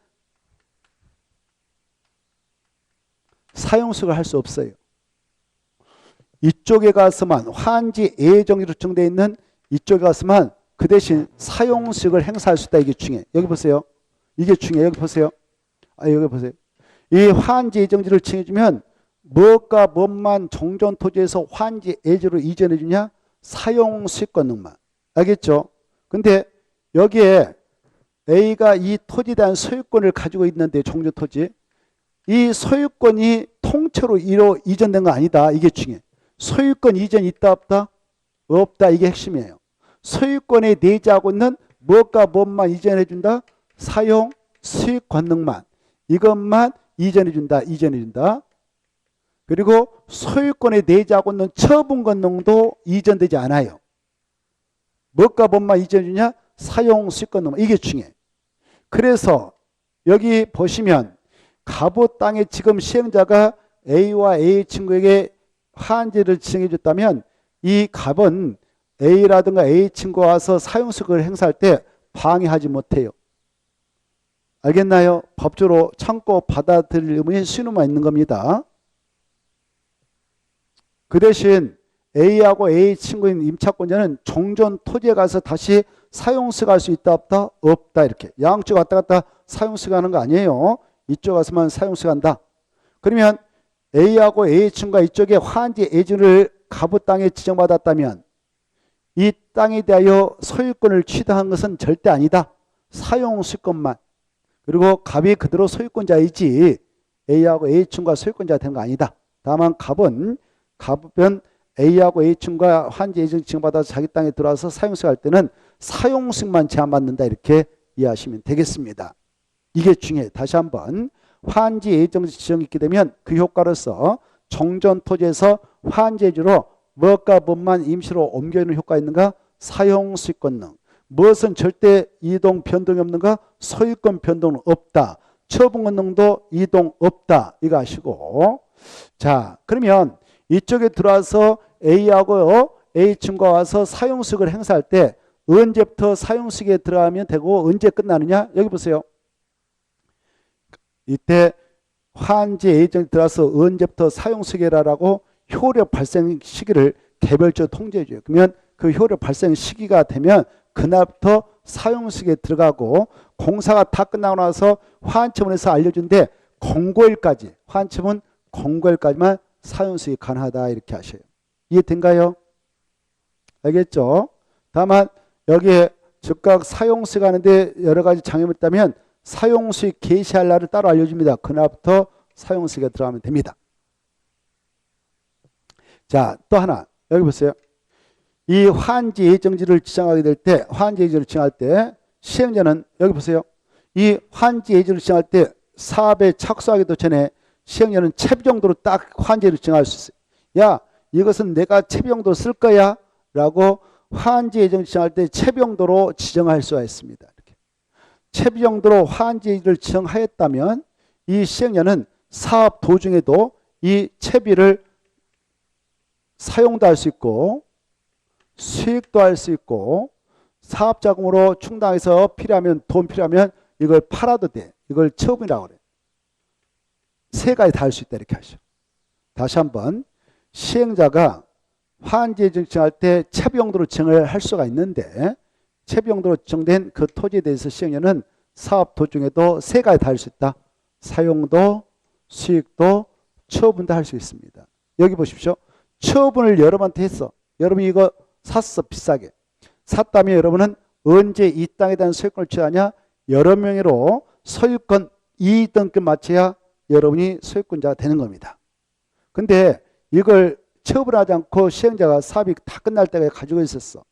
사용수익을 할 수 없어요. 이쪽에 가서만 환지 예정일로 정되어 있는 이쪽에 가서만 그 대신 사용수익을 행사할 수 있다. 이게 중요해. 여기 보세요. 이게 중요해. 여기 보세요. 여기 보세요. 이 환지 예정지를 정해주면 뭐가 뭔만 정전 토지에서 환지 예정으로 이전해 주냐? 사용수익 권능만. 알겠죠? 근데 여기에 A가 이 토지에 대한 소유권을 가지고 있는데 정전 토지 이 소유권이 통째로 이전된 거 아니다. 이게 중요해. 소유권 이전 있다 없다? 없다. 이게 핵심이에요. 소유권에 내재하고 있는 뭐가 뭔만 이전해 준다? 사용 수익 권능만. 이것만 이전해 준다. 그리고 소유권에 내재하고 있는 처분 권능도 이전되지 않아요. 뭐가 뭔만 이전해 주냐? 사용 수익 권능만. 이게 중요해. 그래서 여기 보시면 가부 땅에 지금 시행자가 A와 A 친구에게 환지를 지정해 줬다면 이 갑은 A라든가 A 친구가 와서 사용수익을 행사할 때 방해하지 못해요. 알겠나요? 법적으로 참고 받아들일 의무의 신호만 있는 겁니다. 그 대신 A하고 A 친구인 임차권자는 정전 토지에 가서 다시 사용수익할 수 있다 없다? 없다. 이렇게 양쪽 왔다 갔다 사용수익 하는 거 아니에요. 이쪽 가서만 사용수익한다. 그러면 A하고 A 친구가 이쪽에 환지 예정을 가부 땅에 지정받았다면 이 땅에 대하여 소유권을 취득한 것은 절대 아니다. 사용수익권만. 그리고 갑이 그대로 소유권자이지 A하고 A 친구가 소유권자가 되는 거 아니다. 다만 갑은 A하고 A 친구가 환지 예정 지정받아서 자기 땅에 들어와서 사용수익할 때는 사용수익만 제한받는다. 이렇게 이해하시면 되겠습니다. 이게 중요해요. 다시 한번 환지 예정 지정이 있게 되면 그 효과로서 정전 토지에서 환지 예정으로 무엇과 무엇만 임시로 옮겨있는 효과가 있는가? 사용수익 권능. 무엇은 절대 이동 변동이 없는가? 소유권 변동은 없다. 처분 권능도 이동 없다. 이거 아시고. 자, 그러면 이쪽에 들어와서 A하고 A 친구가 와서 사용수익을 행사할 때 언제부터 사용수익에 들어가면 되고 언제 끝나느냐? 여기 보세요. 이때 환지 예정이 들어서 언제부터 사용 시기라고 효력 발생 시기를 개별적으로 통제해줘요. 그러면 그 효력 발생 시기가 되면 그날부터 사용 시기에 들어가고 공사가 다 끝나고 나서 환처분에서 알려준데 공고일까지 환처분 공고일까지만 사용 시기 가능하다 이렇게 하셔요. 이해된가요? 알겠죠? 다만 여기에 즉각 사용 시기가 하는데 여러 가지 장애물이 있다면 사용 시기 개시할 날을 따로 알려줍니다. 그날부터 사용 시기가 들어가면 됩니다. 자, 또 하나 여기 보세요. 이 환지 예정지를 지정하게 될 때, 환지 예정지를 지정할 때 시행자는 여기 보세요. 이 환지 예정지를 지정할 때 사업에 착수하기도 전에 시행자는 채비 정도로 딱 환지를 지정할 수 있어요. 야, 이것은 내가 채비 정도로 쓸 거야 라고 환지 예정 지정할 때 채비 정도로 지정할 수가 있습니다. 이렇게. 채비 정도로 환지를 지정하였다면 이 시행자는 사업 도중에도 이 채비를 사용도 할 수 있고 수익도 할 수 있고 사업 자금으로 충당해서 필요하면 돈 필요하면 이걸 팔아도 돼. 이걸 처분이라고 그래. 세 가지 다 할 수 있다 이렇게 하죠. 다시 한번 시행자가 환지 지정할 때 채비 용도로 지정을 할 수가 있는데 채비 용도로 지정된 그 토지에 대해서 시행자는 사업 도중에도 세 가지 다 할 수 있다. 사용도 수익도 처분도 할 수 있습니다. 여기 보십시오. 처분을 여러분한테 했어. 여러분이 이거 샀어. 비싸게. 샀다면 여러분은 언제 이 땅에 대한 소유권을 취하냐? 여러 명의로 소유권 이등급 맞춰야 여러분이 소유권자가 되는 겁니다. 근데 이걸 처분하지 않고 시행자가 사업이 다 끝날 때까지 가지고 있었어.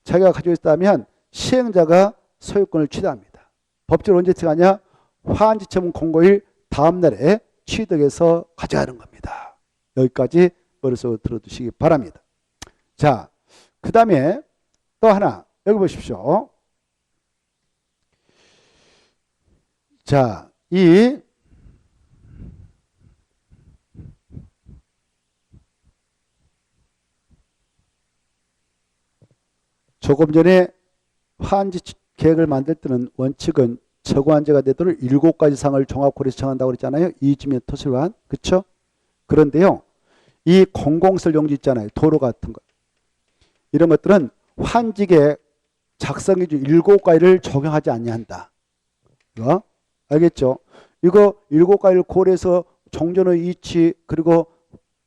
자기가 가지고 있다면 시행자가 소유권을 취득합니다. 법적으로 언제 취득하냐? 환지 처분 공고일 다음 날에 취득해서 가져가는 겁니다. 여기까지 머릿속으로 들어두시기 바랍니다. 자, 그 다음에 또 하나 여기 보십시오. 자, 이 조금 전에 환지 계획을 만들 때는 원칙은 저고환지가 되도록 7가지 사항을 종합고려해서 정한다고 그랬잖아요. 이주민 토지관. 그렇죠? 그런데요. 이 공공시설 용지 있잖아요. 도로 같은 것. 이런 것들은 환지계 작성 기준 7가지를 적용하지 아니한다. 이거 알겠죠? 이거 7가지를 고려해서 종전의 위치 그리고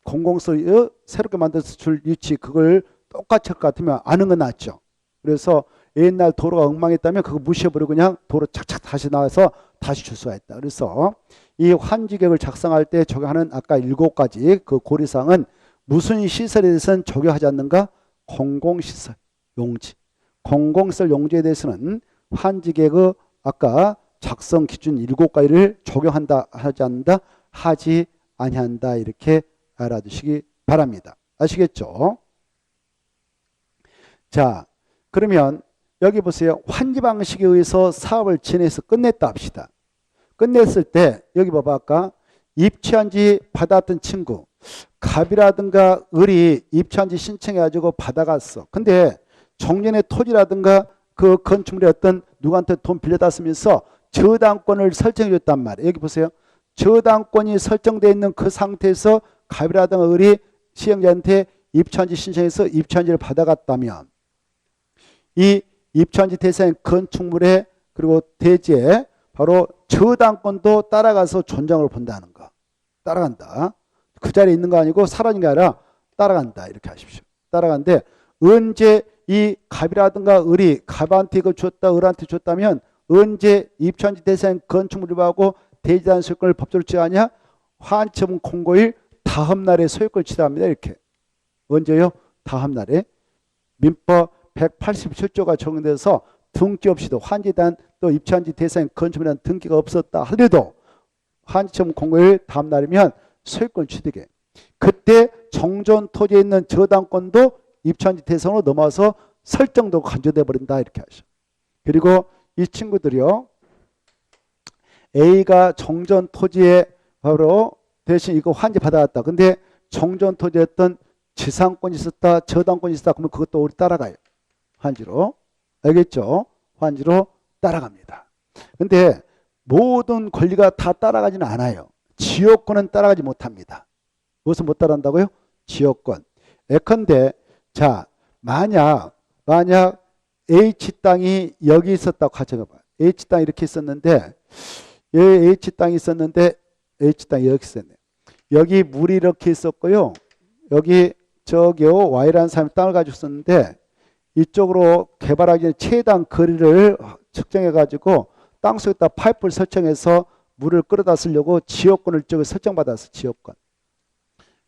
공공시설 새롭게 만들어서 줄 위치 그걸 똑같이 할 것 같으면 아는 건 낫죠. 그래서 옛날 도로가 엉망했다면 그거 무시해버리고 그냥 도로 착착 다시 나와서 다시 줄 수가 있다. 그래서 이 환지계획을 작성할 때 적용하는 아까 7가지 그 고려사항은 무슨 시설에 대해서는 적용하지 않는가? 공공시설 용지. 공공시설 용지에 대해서는 환지계획의 아까 작성 기준 7가지를 적용한다 하지 않는다? 하지 아니한다. 이렇게 알아두시기 바랍니다. 아시겠죠? 자, 그러면 여기 보세요. 환지 방식에 의해서 사업을 진행해서 끝냈다 합시다. 끝냈을 때 여기 봐봐. 아까 입주한지 받았던 친구 갑이라든가 을이 입주한지 신청해가지고 받아갔어. 근데 종전의 토지라든가 그 건축물의 어떤 누구한테 돈 빌려다 쓰면서 저당권을 설정해 줬단 말이에요. 여기 보세요. 저당권이 설정되어 있는 그 상태에서 갑이라든가 을이 시행자한테 입주한지 신청해서 입주한지를 받아갔다면 이 입주한지 대상의 건축물에 그리고 대지에 바로 저당권도 따라가서 존장을 본다는 거. 따라간다. 그 자리에 있는 거 아니고 사라진 게 아니라 따라간다. 이렇게 하십시오. 따라간데 언제 이 갑이라든가 을이 갑한테 이거 줬다 을한테 줬다면 언제 입주한지 대상의 건축물을 하고 대지에 대한 소유권을 법적으로 취하냐? 환처분 공고일 다음 날에 소유권을 취합니다. 이렇게. 언제요? 다음 날에. 민법 187조가 적용돼서 등기 없이도 환지에 대한 또 입주한지 대상의 건축물에 대한 등기가 없었다 하더라도 환지처분 공고일 다음 날이면 소유권 취득해. 그때 정전 토지에 있는 저당권도 입주한지 대상으로 넘어와서 설정도 간주돼 버린다. 이렇게 하죠. 그리고 이 친구들이요. A가 정전 토지에 바로 대신 이거 환지 받아왔다. 근데 정전 토지에 어떤 지상권이 있었다. 저당권이 있었다. 그러면 그것도 우리 따라가요. 환지로. 알겠죠? 환지로 따라갑니다. 근데 모든 권리가 다 따라가지는 않아요. 지역권은 따라가지 못합니다. 무엇을 못 따라간다고요? 지역권. 예컨대 자 만약 H 땅이 여기 있었다고 가정해봐요. H 땅이 이렇게 있었는데 여기 H 땅이 있었는데 H 땅이 여기 있었네. 여기 물이 이렇게 있었고요. 여기 저기요 Y라는 사람이 땅을 가지고 있었는데 이쪽으로 개발하기 전에 최대한 거리를 측정해 가지고 땅속에다 파이프를 설정해서 물을 끌어다 쓰려고 지역권을 이쪽에 설정받았어. 지역권.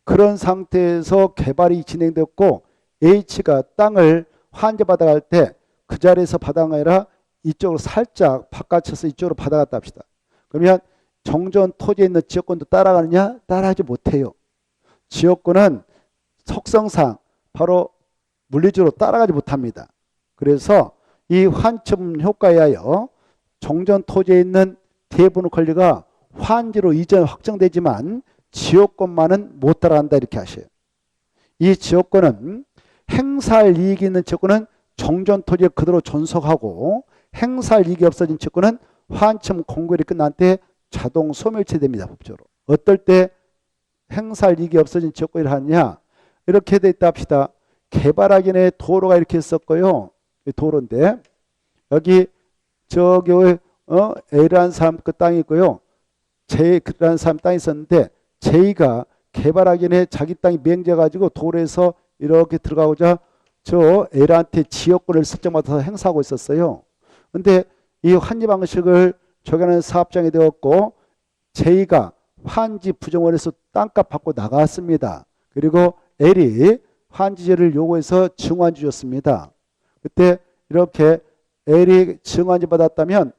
그런 상태에서 개발이 진행됐고 H가 땅을 환지받아갈 때 그 자리에서 받아간 게 아니라 이쪽으로 살짝 바깥에서 이쪽으로 받아갔다 합시다. 그러면 정전 토지에 있는 지역권도 따라가느냐? 따라하지 못해요. 지역권은 속성상 바로 물리적으로 따라가지 못합니다. 그래서 이 환점 효과에 의하여 정전 토지에 있는 대부분의 권리가 환지로 이전 확정되지만 지역권만은 못 따라간다 이렇게 하셔요. 이 지역권은 행사할 이익이 있는 지역권은 정전 토지에 그대로 존속하고 행사할 이익이 없어진 지역권은 환점 공고일이 끝난 때 자동 소멸체됩니다. 법적으로. 어떨 때 행사할 이익이 없어진 지역권을 하느냐? 이렇게 돼 있다 합시다. 개발하기 전에 도로가 이렇게 있었고요. 도로인데 여기 저기 A라는 사람 그 땅이 있고요. J라는 사람 땅이 있었는데 J가 개발하기 전에 자기 땅이 맹제가지고 도로에서 이렇게 들어가고자 저 L한테 지역권을 설정받아서 행사하고 있었어요. 근데 이 환지 방식을 적용하는 사업장이 되었고 J가 환지 부정원에서 땅값 받고 나갔습니다. 그리고 L이 환지제를 요구해서 증환지 줬습니다. 그때 이렇게 L이 증환지 받았다면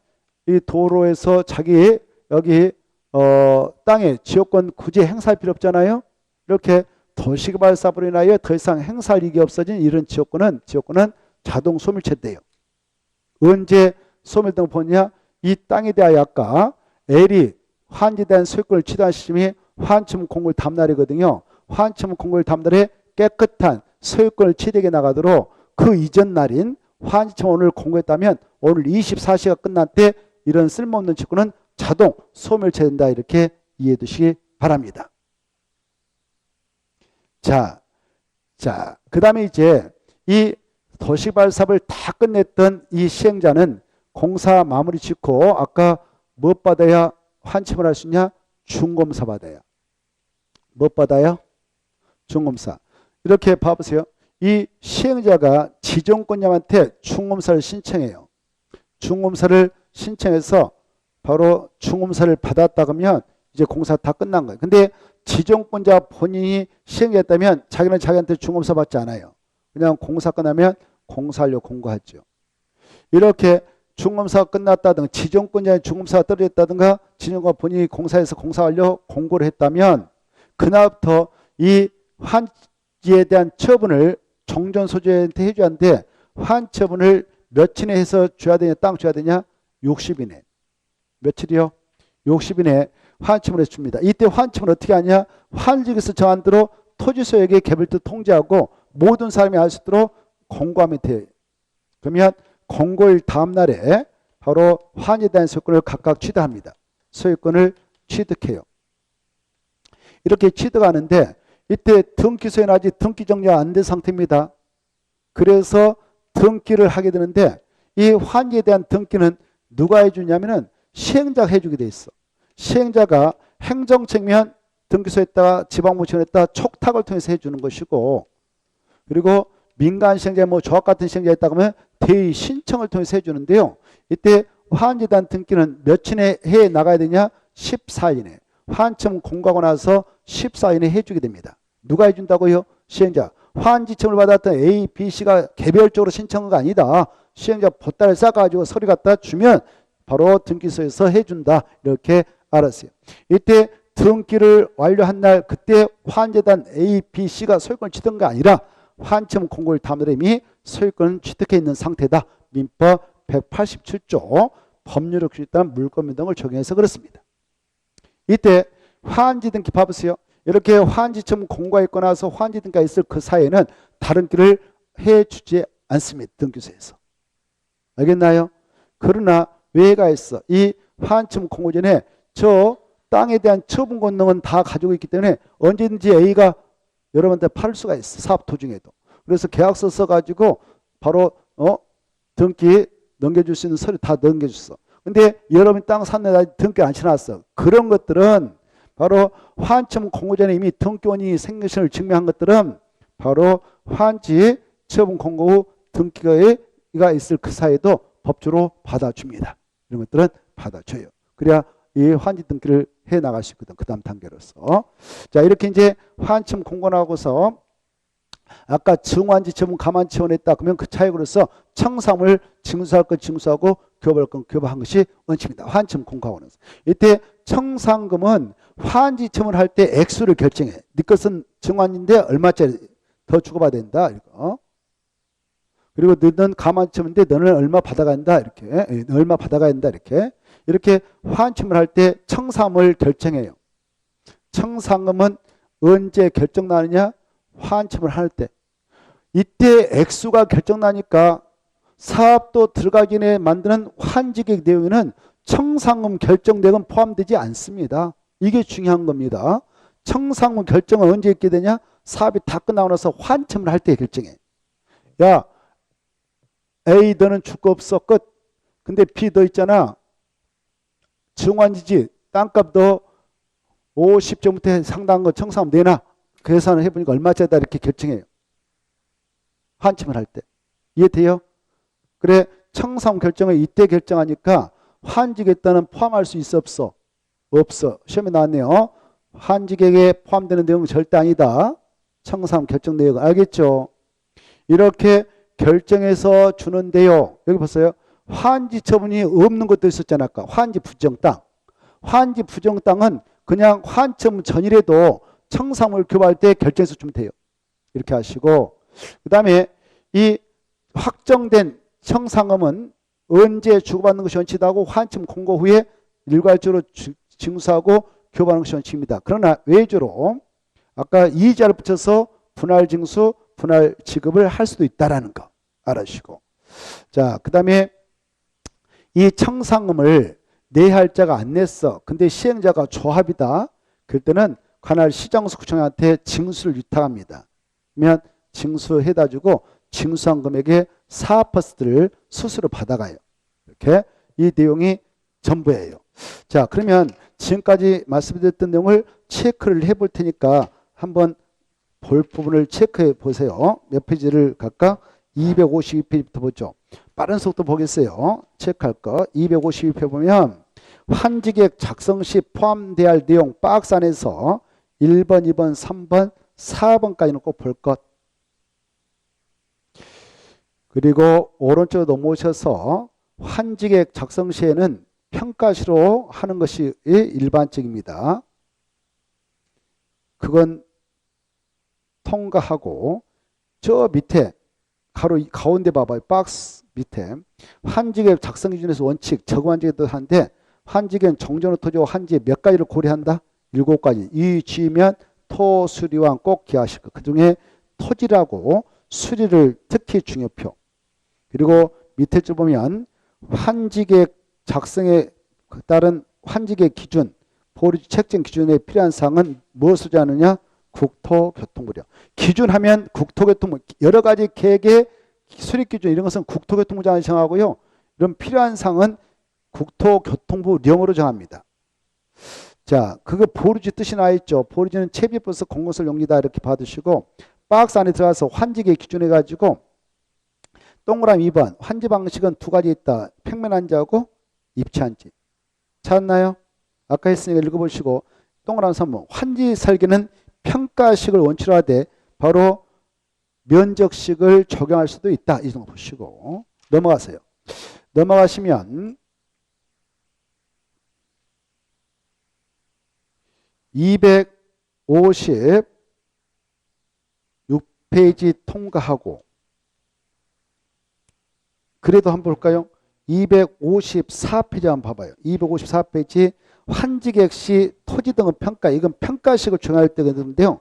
이 도로에서 자기 여기 땅에 지역권 굳이 행사할 필요 없잖아요. 이렇게 도시개발사업으로 인하여 더 이상 행사할 이익이 없어진 이런 지역권은 자동 소멸체돼요. 언제 소멸된 거 보냐? 이 땅에 대하여 아까 L이 환지에 대한 소유권을 취득한 시점이 환점 공고일 다음날이거든요. 환점 공고일 다음날에 깨끗한 소유권을 취득해 나가도록 그 이전 날인 환지청 오늘 공고했다면 오늘 24시가 끝난 때 이런 쓸모없는 지역권은 자동 소멸체된다 이렇게 이해해 두시기 바랍니다. 자, 그 다음에 이제 이 도시개발 사업을 다 끝냈던 이 시행자는 공사 마무리 짓고 아까 뭐 받아야 환침을 할 수 있냐? 중검사 받아야. 뭐 받아요? 중검사. 이렇게 봐보세요. 이 시행자가 지정권자한테 중검사를 신청해요. 중검사를 신청해서 바로 중검사를 받았다 그러면 이제 공사 다 끝난 거예요. 근데 지정권자 본인이 시행했다면 자기는 자기한테 중검사 받지 않아요. 그냥 공사 끝나면 공사하려고 공고하죠. 이렇게 중검사가 끝났다든가 지정권자의 중검사가 떨어졌다든가 지정권 본인이 공사해서 공사하려고 공고를 했다면 그날부터 이 환지에 대한 처분을 정전소재한테 해줘야 하는데 환처분을 며칠에 해서 줘야 되냐 땅 줘야 되냐 60이네. 며칠이요? 60이네. 환첨을 해줍니다. 이때 환첨을 어떻게 하냐? 환지에서 정한 대로 토지소유액의 개별도 통제하고 모든 사람이 알 수 있도록 공고하면 돼요. 그러면 공고일 다음 날에 바로 환지에 대한 소유권을 각각 취득합니다. 소유권을 취득해요. 이렇게 취득하는데 이때 등기소유는 아직 등기 정리가 안 된 상태입니다. 그래서 등기를 하게 되는데 이 환지에 대한 등기는 누가 해주냐면은 시행자가 해주게 돼 있어. 시행자가 행정책면 등기소에다가 지방무청에다가 촉탁을 통해서 해주는 것이고 그리고 민간 시행자 뭐 조합 같은 시행자 있다고 하면 대의 신청을 통해서 해주는데요. 이때 환지에 대한 등기는 며칠에 해 나가야 되냐? 14일에. 환청 공고하고 나서 14일에 해주게 됩니다. 누가 해준다고요? 시행자. 환지청을 받았던 A, B, C가 개별적으로 신청한 거 아니다. 시행자 보따리를 싸가지고 서류 갖다 주면 바로 등기소에서 해준다. 이렇게 알았어요. 이때 등기를 완료한 날 그때 환지단 A, B, C가 소유권을 취득한 게 아니라 환청 공고일 다음 날에 이미 소유권을 취득해 있는 상태다. 민법 187조 법률을 규정한 물권 등을 적용해서 그렇습니다. 이때 환지 등기 봐보세요. 이렇게 환지청 공고가 있고 나서 환지 등기가 있을 그 사이에는 다른 길을 해주지 않습니다. 등기소에서. 알겠나요? 그러나 외가 있어. 이 환청 공고 전에 저 땅에 대한 처분 권능은 다 가지고 있기 때문에 언제든지 A가 여러분한테 팔 수가 있어. 사업 도중에도. 그래서 계약서 써가지고 바로 등기 넘겨줄 수 있는 서류 다 넘겨줬어. 근데 여러분이 땅 샀는데 등기 안 쳐놨어. 그런 것들은 바로 환처분 공고 전에 이미 등기원이 생겨을 증명한 것들은 바로 환지 처분 공고 후 등기가 있을 그 사이에도 법주로 받아줍니다. 이런 것들은 받아줘요. 그래야 이 환지 등기를 해 나갈 수 있거든. 그 다음 단계로서. 자, 이렇게 이제 환처분 공고 나고서 아까 증환지 처분 가만 지원했다. 그러면 그 차익으로서 청산을 징수할 건 징수하고 교부할 건 교부한 것이 원칙입니다. 환처분 공고하고는. 이때 청산금은 환지 처분을 할 때 액수를 결정해. 네 것은 증환인데 얼마짜리 더 주고받아야 된다. 이거. 그리고 너는 가만 처분인데 너는 얼마 받아간다. 이렇게. 얼마 받아가야 된다. 이렇게 환처분을 할 때 청산을 결정해요. 청산금은 언제 결정나느냐? 환처분을 할 때. 이때 액수가 결정나니까 사업도 들어가기 전에 만드는 환지계획 내용에는 청산금 결정대금 포함되지 않습니다. 이게 중요한 겁니다. 청산금 결정은 언제 있게 되냐? 사업이 다 끝나고 나서 환처분을 할 때 결정해. 야, A 너는 줄 거 없어. 끝. 근데 B 너 있잖아. 증환지지. 땅값 너 50점부터 상당한 거 청산금 내놔. 계산을 해보니까 얼마짜리다 이렇게 결정해요. 환처분을 할 때. 이해돼요? 그래, 청산금 결정을 이때 결정하니까 환지계획단은 포함할 수 있어 없어? 없어. 시험에 나왔네요. 환지계획에 포함되는 내용은 절대 아니다. 청산금 결정 내용 알겠죠? 이렇게 결정해서 주는데요. 여기 보세요. 환지 처분이 없는 것도 있었잖아. 아까 환지 부정 땅. 환지 부정 땅은 그냥 환처분 전이라도 청산을 교부할 때 결정해서 주면 돼요. 이렇게 하시고 그 다음에 이 확정된 청산금은 언제 주고받는 것이 원칙하고 환처분 공고 후에 일괄적으로 징수하고 교부하는 것이 원칙입니다. 그러나 외주로 아까 이자를 붙여서 분할 징수, 분할 지급을 할 수도 있다라는 거 알아주시고 자, 그 다음에 이 청산금을 내할 자가 안 냈어. 근데 시행자가 조합이다. 그럴 때는 관할 시장소구청한테 징수를 위탁합니다. 그러면 징수해다 주고 징수한 금액의 4%를 수수료 받아가요. 이렇게 이 내용이 전부예요. 자, 그러면 지금까지 말씀드렸던 내용을 체크를 해볼 테니까 한번 볼 부분을 체크해 보세요. 몇 페이지를 갈까? 252페이지부터 보죠. 빠른 속도 보겠어요. 체크할 거. 252페이지 보면 환지계획 작성 시 포함되어야 할 내용 박스 안에서 1번, 2번, 3번, 4번까지는 꼭 볼 것. 그리고 오른쪽으로 넘어오셔서 환지계획 작성 시에는 평가시로 하는 것이 일반적입니다. 그건 통과하고 저 밑에 가운데 봐봐요. 박스 밑에 환지계획 작성 기준에서 원칙 적응환지계획도 하는데 환지계획은 정전후 토지와 환지 몇 가지를 고려한다? 7가지. 이 G면 토, 수리왕 꼭 기하실 것. 그 중에 토지라고 수리를 특히 중요표. 그리고 밑에 줄 보면 환지계획 작성에 따른 환지계획 기준, 보류지 책정 기준에 필요한 사항은 무엇을 정하느냐? 국토교통부요. 기준하면 국토교통부 여러 가지 계획의 수립기준 이런 것은 국토교통부장이 정하고요. 이런 필요한 사항은 국토교통부령으로 정합니다. 자, 그거 보류지 뜻이 나 있죠. 보류지는 채비버스 공공시설 용지다 이렇게 받으시고 박스 안에 들어가서 환지계획 기준해 가지고 동그라미 2번 환지 방식은 2가지 있다. 평면 환지하고 입체 환지. 찾았나요? 아까 했으니까 읽어보시고 동그라미 3번 환지 설계는 평가식을 원칙으로 하되 바로 면적식을 적용할 수도 있다. 이 정도 보시고 넘어가세요. 넘어가시면 256페이지 통과하고 그래도 한번 볼까요? 254페이지 한번 봐봐요. 254페이지 환지계획 시 토지 등의 평가. 이건 평가식을 정할 때인데요.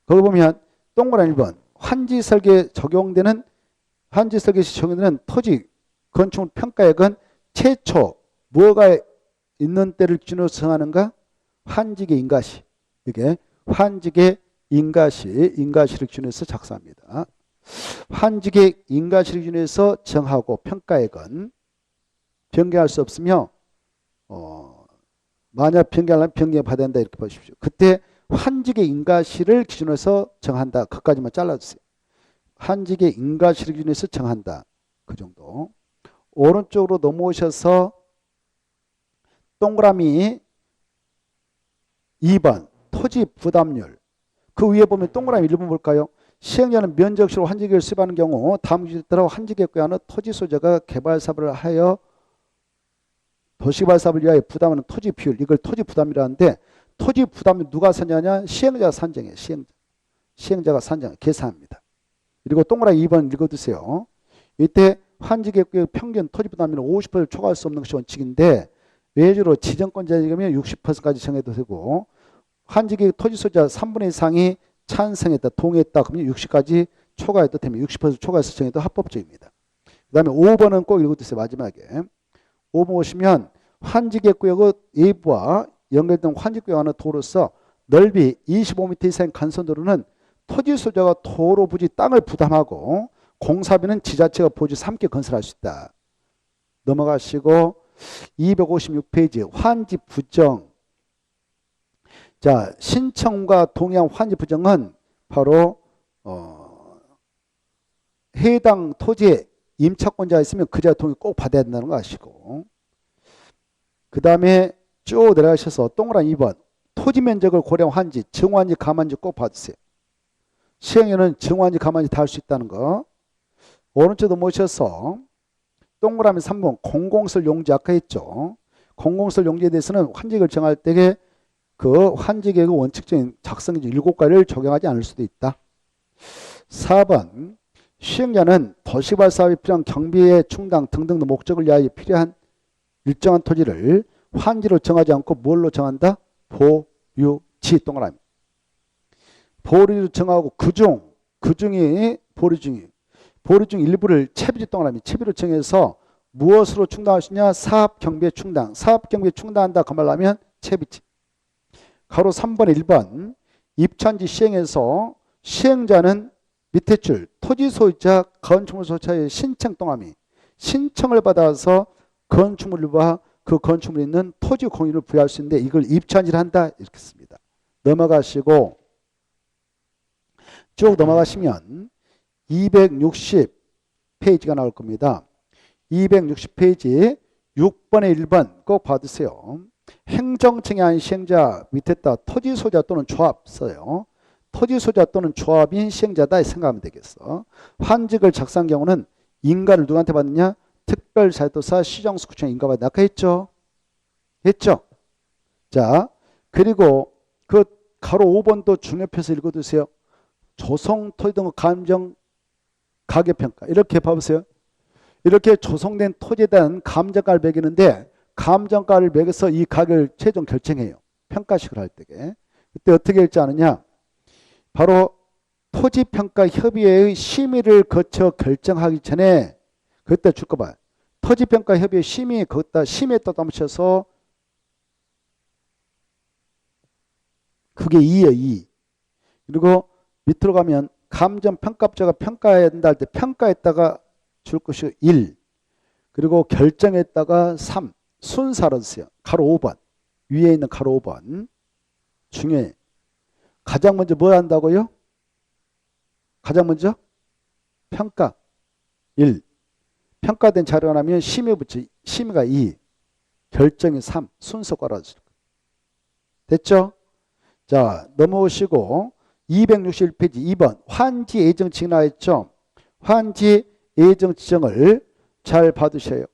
거기 보면 동그라미 1번 환지 설계에 적용되는 환지 설계 시 적용되는 토지 건축물 평가액은 최초 뭐가 있는 때를 기준으로 정하는가? 환직의 인가시. 이게 환직의 인가시를 기준해서 작성합니다. 환직의 인가시를 기준해서 정하고 평가액은 변경할 수 없으며 만약 변경하려면 변경 받아야 된다 이렇게 보십시오. 그때 환직의 인가시를 기준해서 정한다. 그까지만 잘라주세요. 환직의 인가시를 기준해서 정한다. 그 정도. 오른쪽으로 넘어오셔서 동그라미 2번 토지 부담률. 그 위에 보면 동그라미 1번 볼까요? 시행자는 면적시로 환직을 수립하는 경우 다음 기준에 따라 환직에 구하는 토지 소재가 개발 사업을 하여 도시개발 사업을 위하여 부담하는 토지 비율. 이걸 토지 부담이라는데 토지 부담을 누가 산정하냐? 시행자가 산정해요. 시행자가 산정, 계산합니다. 그리고 동그라미 2번 읽어두세요. 이때 환직액의 평균 토지 부담률은 50% 초과할 수 없는 것이 원칙인데 외주로 지정권자이면 60%까지 정해도 되고 환직액 토지 소유자 3분의 2 이상이 찬성했다, 동의했다 그러면 60까지 초과해도 되면 60% 초과해서 정해도 합법적입니다. 그 다음에 5번은 꼭 읽어두세요. 마지막에 5번 보시면 환직액 구역의 외부와 연결된 환직구역하는 도로서 넓이 25m 이상의 간선도로는 토지 소유자가 도로 부지 땅을 부담하고 공사비는 지자체가 보조해서 함께 건설할 수 있다. 넘어가시고 256페이지 환지 부정. 자, 신청과 동의한 환지 부정은 바로 해당 토지에 임차권자가 있으면 그자 동의 꼭 받아야 된다는 거 아시고, 그 다음에 쭉 내려가셔서 동그라미 2번 토지 면적을 고려한 환지, 증환지, 감환지 꼭 받으세요. 시행에는 증환지, 감환지 다 할 수 있다는 거. 오른쪽도 모셔서 동그라미 3번 공공시설 용지 아까 했죠. 공공시설 용지에 대해서는 환직을 정할 때에 그 환직의 원칙적인 작성 기준 7가지를 적용하지 않을 수도 있다. 4번 시행자는 도시개발 사업에 필요한 경비의 충당 등등 목적을 위하여 필요한 일정한 토지를 환지로 정하지 않고 뭘로 정한다? 보유지. 동그라미. 보유지로 정하고 그중이 보류 중 일부를 채비지. 동그라미. 채비로 정해서 무엇으로 충당할 수 있냐? 사업경비에 충당. 사업경비에 충당한다 그 말하면 채비지. 가로 3번에 1번 입천지 시행에서 시행자는 밑에 줄 토지 소유자 건축물 소유자의 신청. 동그라미. 신청을 받아서 건축물과 그 건축물에 있는 토지 공유를 부여할 수 있는데 이걸 입천지를 한다 이렇게 씁니다. 넘어가시고 쭉 넘어가시면 260페이지가 나올 겁니다. 260페이지 6번에 1번 꼭 받으세요. 행정청이 아닌 시행자 밑에다 토지 소유자 또는 조합 써요. 토지 소유자 또는 조합인 시행자다 생각하면 되겠어. 환직을 작성한 경우는 인가를 누구한테 받느냐? 특별자도사 시정수구청 인가받는다. 아까 했죠? 자, 그리고 그 가로 5번도 중요표에서 읽어두세요. 조성토지 등 감정 가격평가. 이렇게 봐보세요. 이렇게 조성된 토지에 대한 감정가를 매기는데 감정가를 매겨서 이 가격을 최종 결정해요. 평가식을 할 때에. 그때 어떻게 할지 아느냐? 바로 토지평가협의회의 심의를 거쳐 결정하기 전에 그때 줄 거 봐요. 토지평가협의회 심의, 거기다 심의에 떠담으셔서 그게 2예요. 2. 그리고 밑으로 가면 감정평가업자가 평가해야 된다 할 때 평가했다가 줄 것이 1. 그리고 결정했다가 3. 순서로 쓰세요. 가로 5번. 위에 있는 가로 5번. 중요해. 가장 먼저 뭐 한다고요? 가장 먼저 평가 1. 평가된 자료가 나면 심의 붙여. 심의가 2. 결정이 3. 순서 깔아주세요. 됐죠? 자, 넘어오시고 261페이지 2번 환지 예정 지정 나왔죠? 환지 예정 지정을 잘 받으셔요.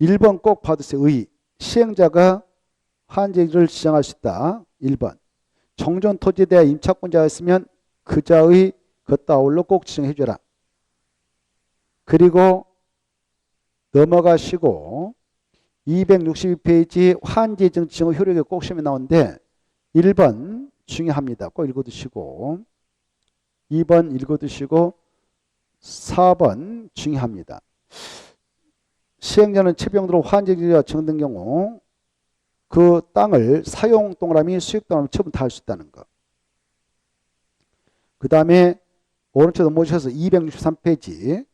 1번 꼭 받으세요. 의. 시행자가 환지를 지정할 수 있다. 1번. 정전 토지에 대한 임차권자가 있으면 그자의 겉다 아울러 꼭 지정해 줘라. 그리고 넘어가시고 262페이지 환지 예정 지정 효력이 꼭 시험에 나오는데 1번 중요합니다. 꼭 읽어두시고 2번 읽어두시고 4번 중요합니다. 시행자는 채비용도로 환지가 정된 경우 그 땅을 사용 동그라미 수익 동그라미 처분 다 할 수 있다는 거. 그 다음에 오른쪽 넘어오셔서 263페이지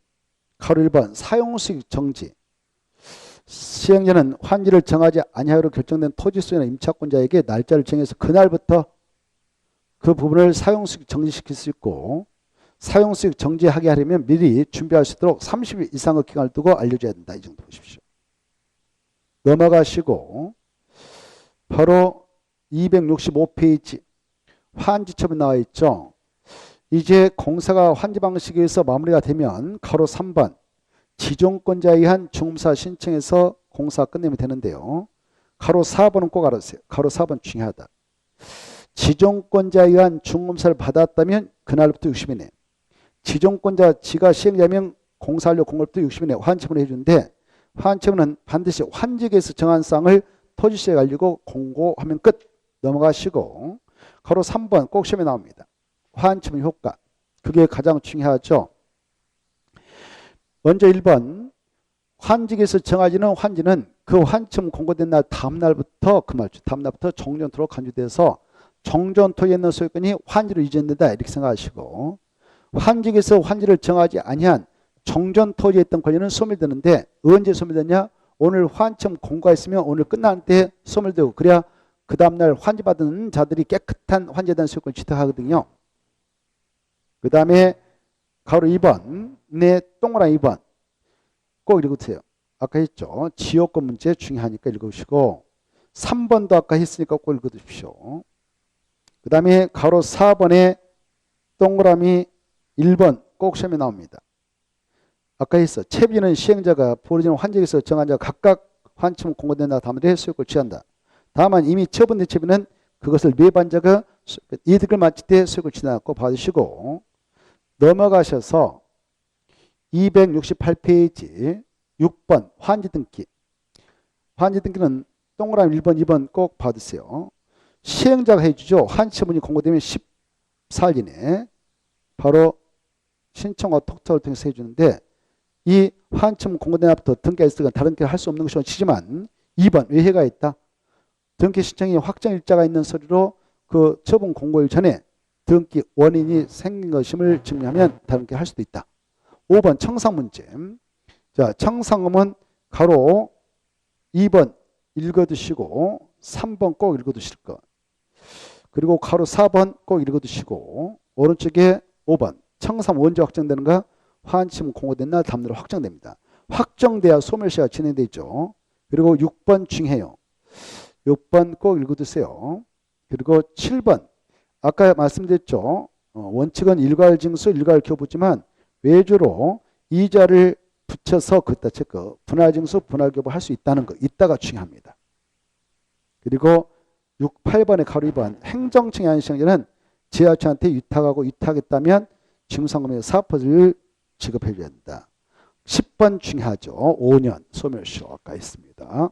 가로 1번 사용수익 정지. 시행자는 환지를 정하지 아니하기로 결정된 토지 소유나 임차권자에게 날짜를 정해서 그날부터 그 부분을 사용수익 정지시킬 수 있고, 사용수익 정지하게 하려면 미리 준비할 수 있도록 30일 이상의 기간을 두고 알려줘야 된다. 이 정도 보십시오. 넘어가시고 바로 265페이지 환지처분 나와 있죠. 이제 공사가 환지 방식에 의해서 마무리가 되면 가로 3번 지종권자에 의한 중음사 신청해서 공사 끝내면 되는데요. 가로 4번은 꼭 알아주세요. 가로 4번 중요하다. 지종권자에 의한 중음사를 받았다면 그날부터 60일 내. 지종권자 지가 시행자면 공사하려 공고부터 60일 내 환처분을 해주는데, 환처분은 반드시 환지계에서 정한 사항을 토지시에 알리고 공고하면 끝. 넘어가시고 가로 3번 꼭 시험에 나옵니다. 환처분 효과. 그게 가장 중요하죠. 먼저 1번 환지계에서 정해지는 환지는 그 환처분 공고된 날 다음 날부터 그 말주 다음 날부터 정전토로 간주돼서 정전토에 있는 소유권이 환지로 이전된다 이렇게 생각하시고, 환지계에서 환지를 정하지 아니한 정전토지에 있던 권리는 소멸되는데 언제 소멸되냐? 오늘 환처분 공고가 있으면 오늘 끝날 때 소멸되고, 그래야 그 다음날 환지받은 자들이 깨끗한 환지에 대한 소유권을 취득하거든요. 그 다음에 가로 2번 네 동그라미 2번 꼭 읽으세요. 아까 했죠. 지역권 문제 중요하니까 읽으시고, 3번도 아까 했으니까 꼭 읽어두십시오. 그 다음에 가로 4번에 동그라미 1번 꼭 시험에 나옵니다. 아까 했어. 채비는 시행자가 벌어지는 환지에서 정한 자 각각 환처분 공고된다 다음에 소유권을 취한다. 다만 이미 처분된 채비는 그것을 매입한 자가 이득을 마칠 때 소유권을 취한다고 받으시고, 넘어가셔서 268페이지 6번 환지등기. 환지등기는 동그라미 1번 2번 꼭 받으세요. 시행자가 해주죠. 환처분이 공고되면 14일 이내 바로 신청과 톡톡을 통해서 해주는데, 이 환처분 공고된 날부터 등기가 있으니까 다른 등기를 할 수 없는 것이 치지만 2번 외해가 있다. 등기 신청이 확정일자가 있는 서류로 그 처분 공고일 전에 등기 원인이 생긴 것임을 증명하면 다른 등기를 할 수도 있다. 5번 청산 문제. 자, 청산금은 가로 2번 읽어두시고 3번 꼭 읽어두실 것. 그리고 가로 4번 꼭 읽어두시고, 오른쪽에 5번 청산 원조 확정되는가? 환처분 공고된 날 다음 날로 확정됩니다. 확정돼야 소멸시효가 진행되죠. 그리고 6번 중요해요. 6번 꼭 읽어두세요. 그리고 7번 아까 말씀드렸죠. 원칙은 일괄징수 일괄교부지만 외주로 이자를 붙여서 그따 체크 분할징수 분할교부 할 수 있다는 거, 이따가 중요합니다. 그리고 8번의 가로 2번 행정청의 한 시행자는 지하철한테 위탁하고 위탁했다면 징수상금의 4%를 지급해 줘야 된다. 10번 중요하죠. 5년 소멸시효 아까 있습니다.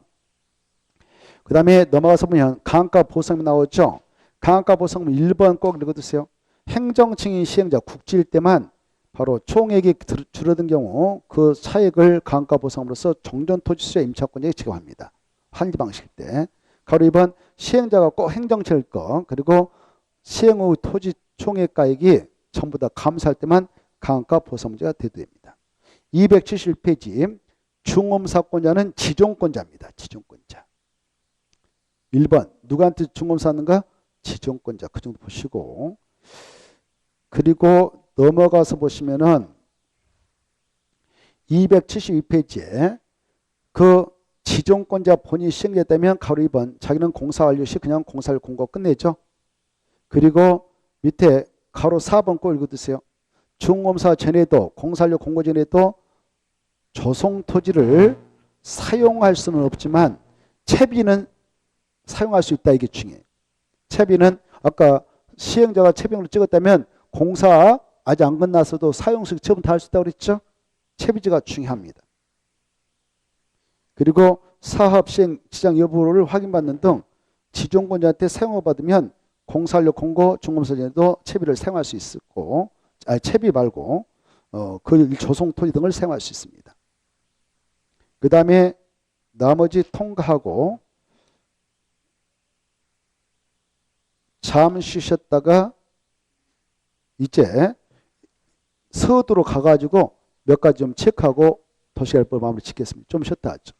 그 다음에 넘어가서 보면 강압과 보상금 나오죠. 강압과 보상금 1번 꼭 읽어두세요. 행정청이 시행자 국지일 때만 바로 총액이 줄어든 경우 그 차액을 강압과 보상금으로서 정전토지수의 임차권자에게 지급합니다. 환지 방식일 때. 가로 2번 시행자가 꼭 행정처일 거, 그리고 시행 후 토지 총액가액이 전부 다 감사할 때만 강압과 보상 문제가 대두됩니다. 271페이지 중음사권자는 지종권자입니다. 지종권자. 1번 누구한테 중음사 하는가? 지종권자. 그 정도 보시고, 그리고 넘어가서 보시면은 272페이지에 그 지종권자 본인이 시행됐다면 가로 2번 자기는 공사 완료 시 그냥 공사를 공고 끝내죠. 그리고 밑에 가로 4번 꼭 읽어두세요. 중공사 전에도 공사 완료 공고 전에도 조성토지를 사용할 수는 없지만 채비는 사용할 수 있다. 이게 중요해요. 채비는 아까 시행자가 채비용으로 찍었다면 공사 아직 안 끝났어도 사용수익 처분 다 할 수 있다고 그랬죠. 채비지가 중요합니다. 그리고 사업 시행 지장 여부를 확인받는 등 지종권자한테 사용을 받으면 공사완료 공고 중공사 전에도 채비를 사용할 수 있고, 채비 말고 그 조성토지 등을 사용할 수 있습니다. 그 다음에 나머지 통과하고 잠시 쉬었다가 이제 서두로 가가지고 몇 가지 좀 체크하고 도시개발법 마무리 짓겠습니다. 좀 쉬었다 하죠.